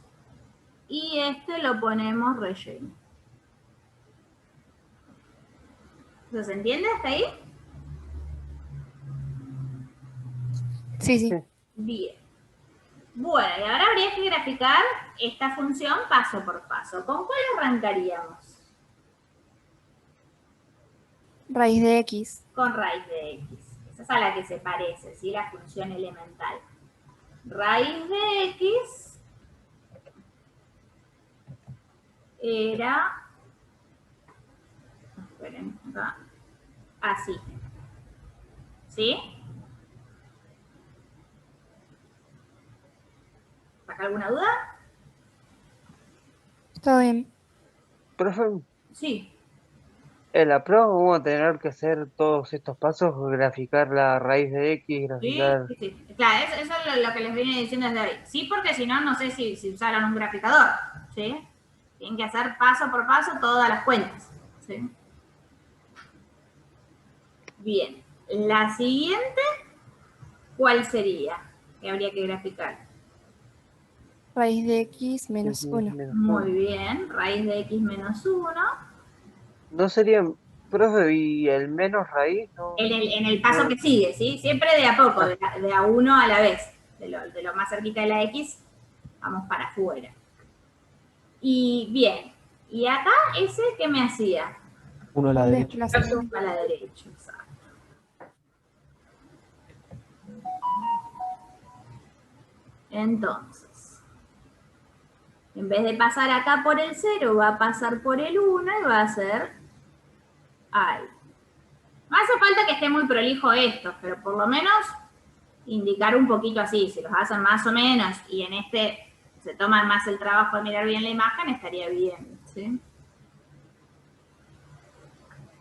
Y este lo ponemos relleno. ¿Se entiende hasta ahí? Sí. Bien. Bueno, y ahora habría que graficar esta función paso por paso. ¿Con cuál arrancaríamos? Raíz de X. Con raíz de X. Esa es a la que se parece, ¿sí? La función elemental. Raíz de X era... Esperen, acá. Así. ¿Sí? ¿Acá alguna duda? Todo bien. Profe, Sí. en la prueba vamos a tener que hacer todos estos pasos, graficar la raíz de X, graficar... Sí. Claro, eso es lo que les vine diciendo desde hoy. Sí, porque si no, no sé si usaron un graficador. ¿Sí? Tienen que hacer paso por paso todas las cuentas. ¿Sí? Bien. La siguiente, ¿cuál sería? Que habría que graficar. Raíz de X menos 1. Muy bien. Raíz de X menos 1. ¿No sería, profe, y el menos raíz? ¿No? En el paso que sigue, ¿sí? Siempre de a poco, de a uno a la vez. De lo más cerquita de la X, vamos para afuera. Y bien. Y acá, ¿ese qué me hacía? 1 a la derecha. Uno a la derecha, exacto. Entonces, en vez de pasar acá por el 0, va a pasar por el 1 y va a ser ahí. No hace falta que esté muy prolijo esto, pero por lo menos indicar un poquito así. Si los hacen más o menos y en este se toman más el trabajo de mirar bien la imagen, estaría bien, ¿sí?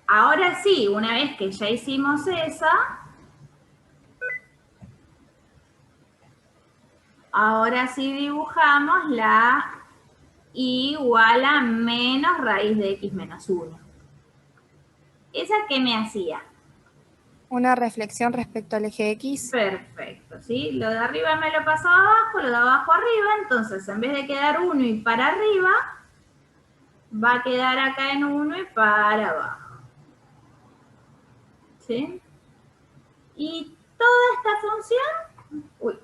Ahora sí, una vez que ya hicimos esa, ahora sí dibujamos la y igual a menos raíz de X menos 1. ¿Esa qué me hacía? Una reflexión respecto al eje X. Perfecto, ¿sí? Lo de arriba me lo pasaba abajo, lo de abajo arriba, entonces en vez de quedar 1 y para arriba, va a quedar acá en 1 y para abajo. ¿Sí? Y toda esta función... Uy.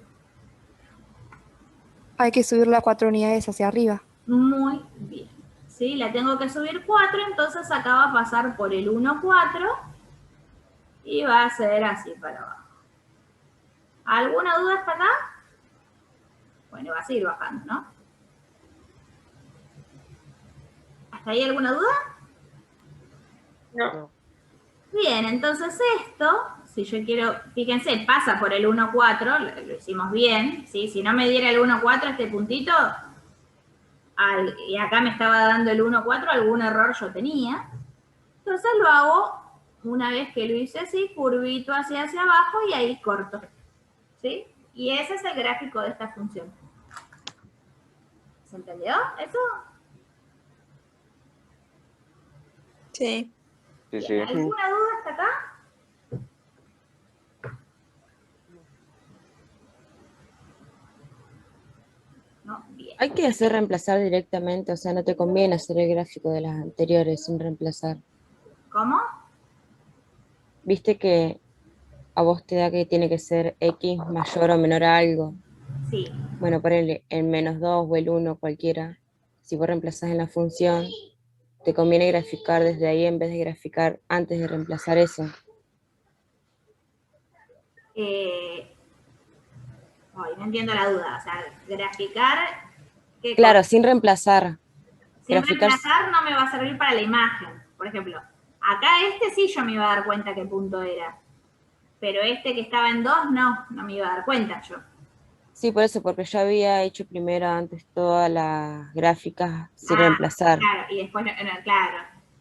Hay que subirla 4 unidades hacia arriba. Muy bien. ¿sí? La tengo que subir 4, entonces acá va a pasar por el 1, 4 y va a ser así para abajo. ¿Alguna duda hasta acá? Bueno, va a seguir bajando, ¿no? ¿Hasta ahí alguna duda? No. Bien, entonces esto, si yo quiero, fíjense, pasa por el 1, 4, lo hicimos bien, ¿sí? Si no me diera el 1, 4 este puntito, y acá me estaba dando el 1, 4, algún error yo tenía. Entonces lo hago una vez que lo hice así, curvito hacia abajo y ahí corto, ¿sí? Y ese es el gráfico de esta función. ¿Se entendió eso? Sí. Sí, sí. Bien, ¿alguna duda hasta acá? No, bien. Hay que hacer reemplazar directamente, o sea, no te conviene hacer el gráfico de las anteriores sin reemplazar. ¿Cómo? Viste que a vos te da que tiene que ser X mayor o menor a algo. Sí. Bueno, ponele el -2 o el 1, cualquiera. Si vos reemplazás en la función, te conviene graficar desde ahí en vez de graficar antes de reemplazar eso. No entiendo la duda. O sea, graficar... ¿qué Claro, cosa? sin reemplazar. Sin Graficar. reemplazar no me va a servir para la imagen. Por ejemplo, acá sí yo me iba a dar cuenta qué punto era. Pero este que estaba en 2, no me iba a dar cuenta yo. Sí, por eso, porque yo había hecho primero antes todas las gráficas sin reemplazar. Claro, y después, claro.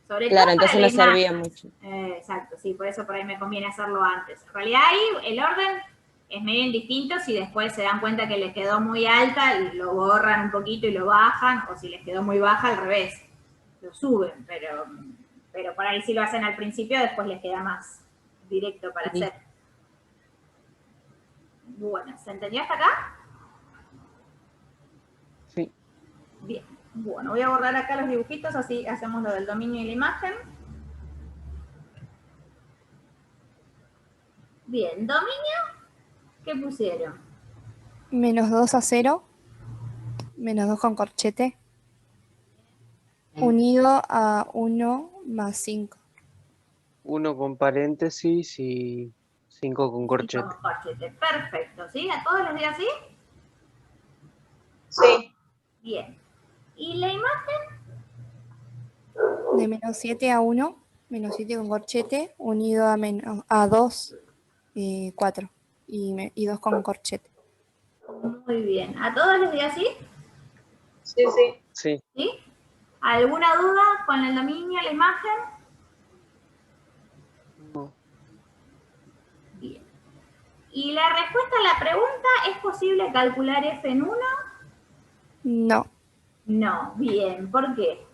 Sobre Claro, todo entonces para la no servía imagen. mucho. Exacto, sí, por eso por ahí me conviene hacerlo antes. En realidad ahí el orden es medio indistinto si después se dan cuenta que les quedó muy alta, lo borran un poquito y lo bajan, o si les quedó muy baja, al revés, lo suben, pero por ahí si lo hacen al principio, después les queda más directo para hacer. Bueno, ¿se entendió hasta acá? Sí. Bien, bueno, voy a borrar acá los dibujitos, así hacemos lo del dominio y la imagen. Bien, dominio, ¿qué pusieron? -2 a 0, -2 con corchete, unido a 1 más 5. 1 con paréntesis y 5 con corchete. Con corchete, perfecto, ¿sí? ¿A todos los días sí? Sí. Bien. ¿Y la imagen? De -7 a 1, -7 con corchete, unido a 2, 4, y 2 con corchete. Muy bien. ¿A todos los días sí? Sí, sí. Sí. ¿Sí? ¿Alguna duda con el dominio, la imagen? No. Bien. ¿Y la respuesta a la pregunta, es posible calcular f en 1? No. No, bien. ¿Por qué?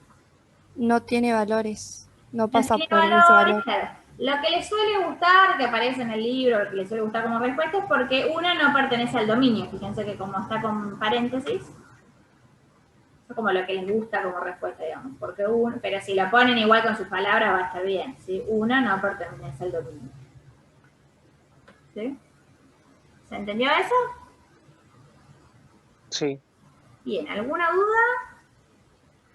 No tiene valores. No pasa Tiene por ese valores, valor. claro. Lo que les suele gustar, que aparece en el libro, lo que les suele gustar como respuesta, es porque 1 no pertenece al dominio. Fíjense que como está con paréntesis, es como lo que les gusta como respuesta, digamos. Porque 1, pero si lo ponen igual con sus palabras va a estar bien. ¿Sí? 1 no pertenece al dominio. ¿Sí? ¿Se entendió eso? Sí. Bien, ¿alguna duda?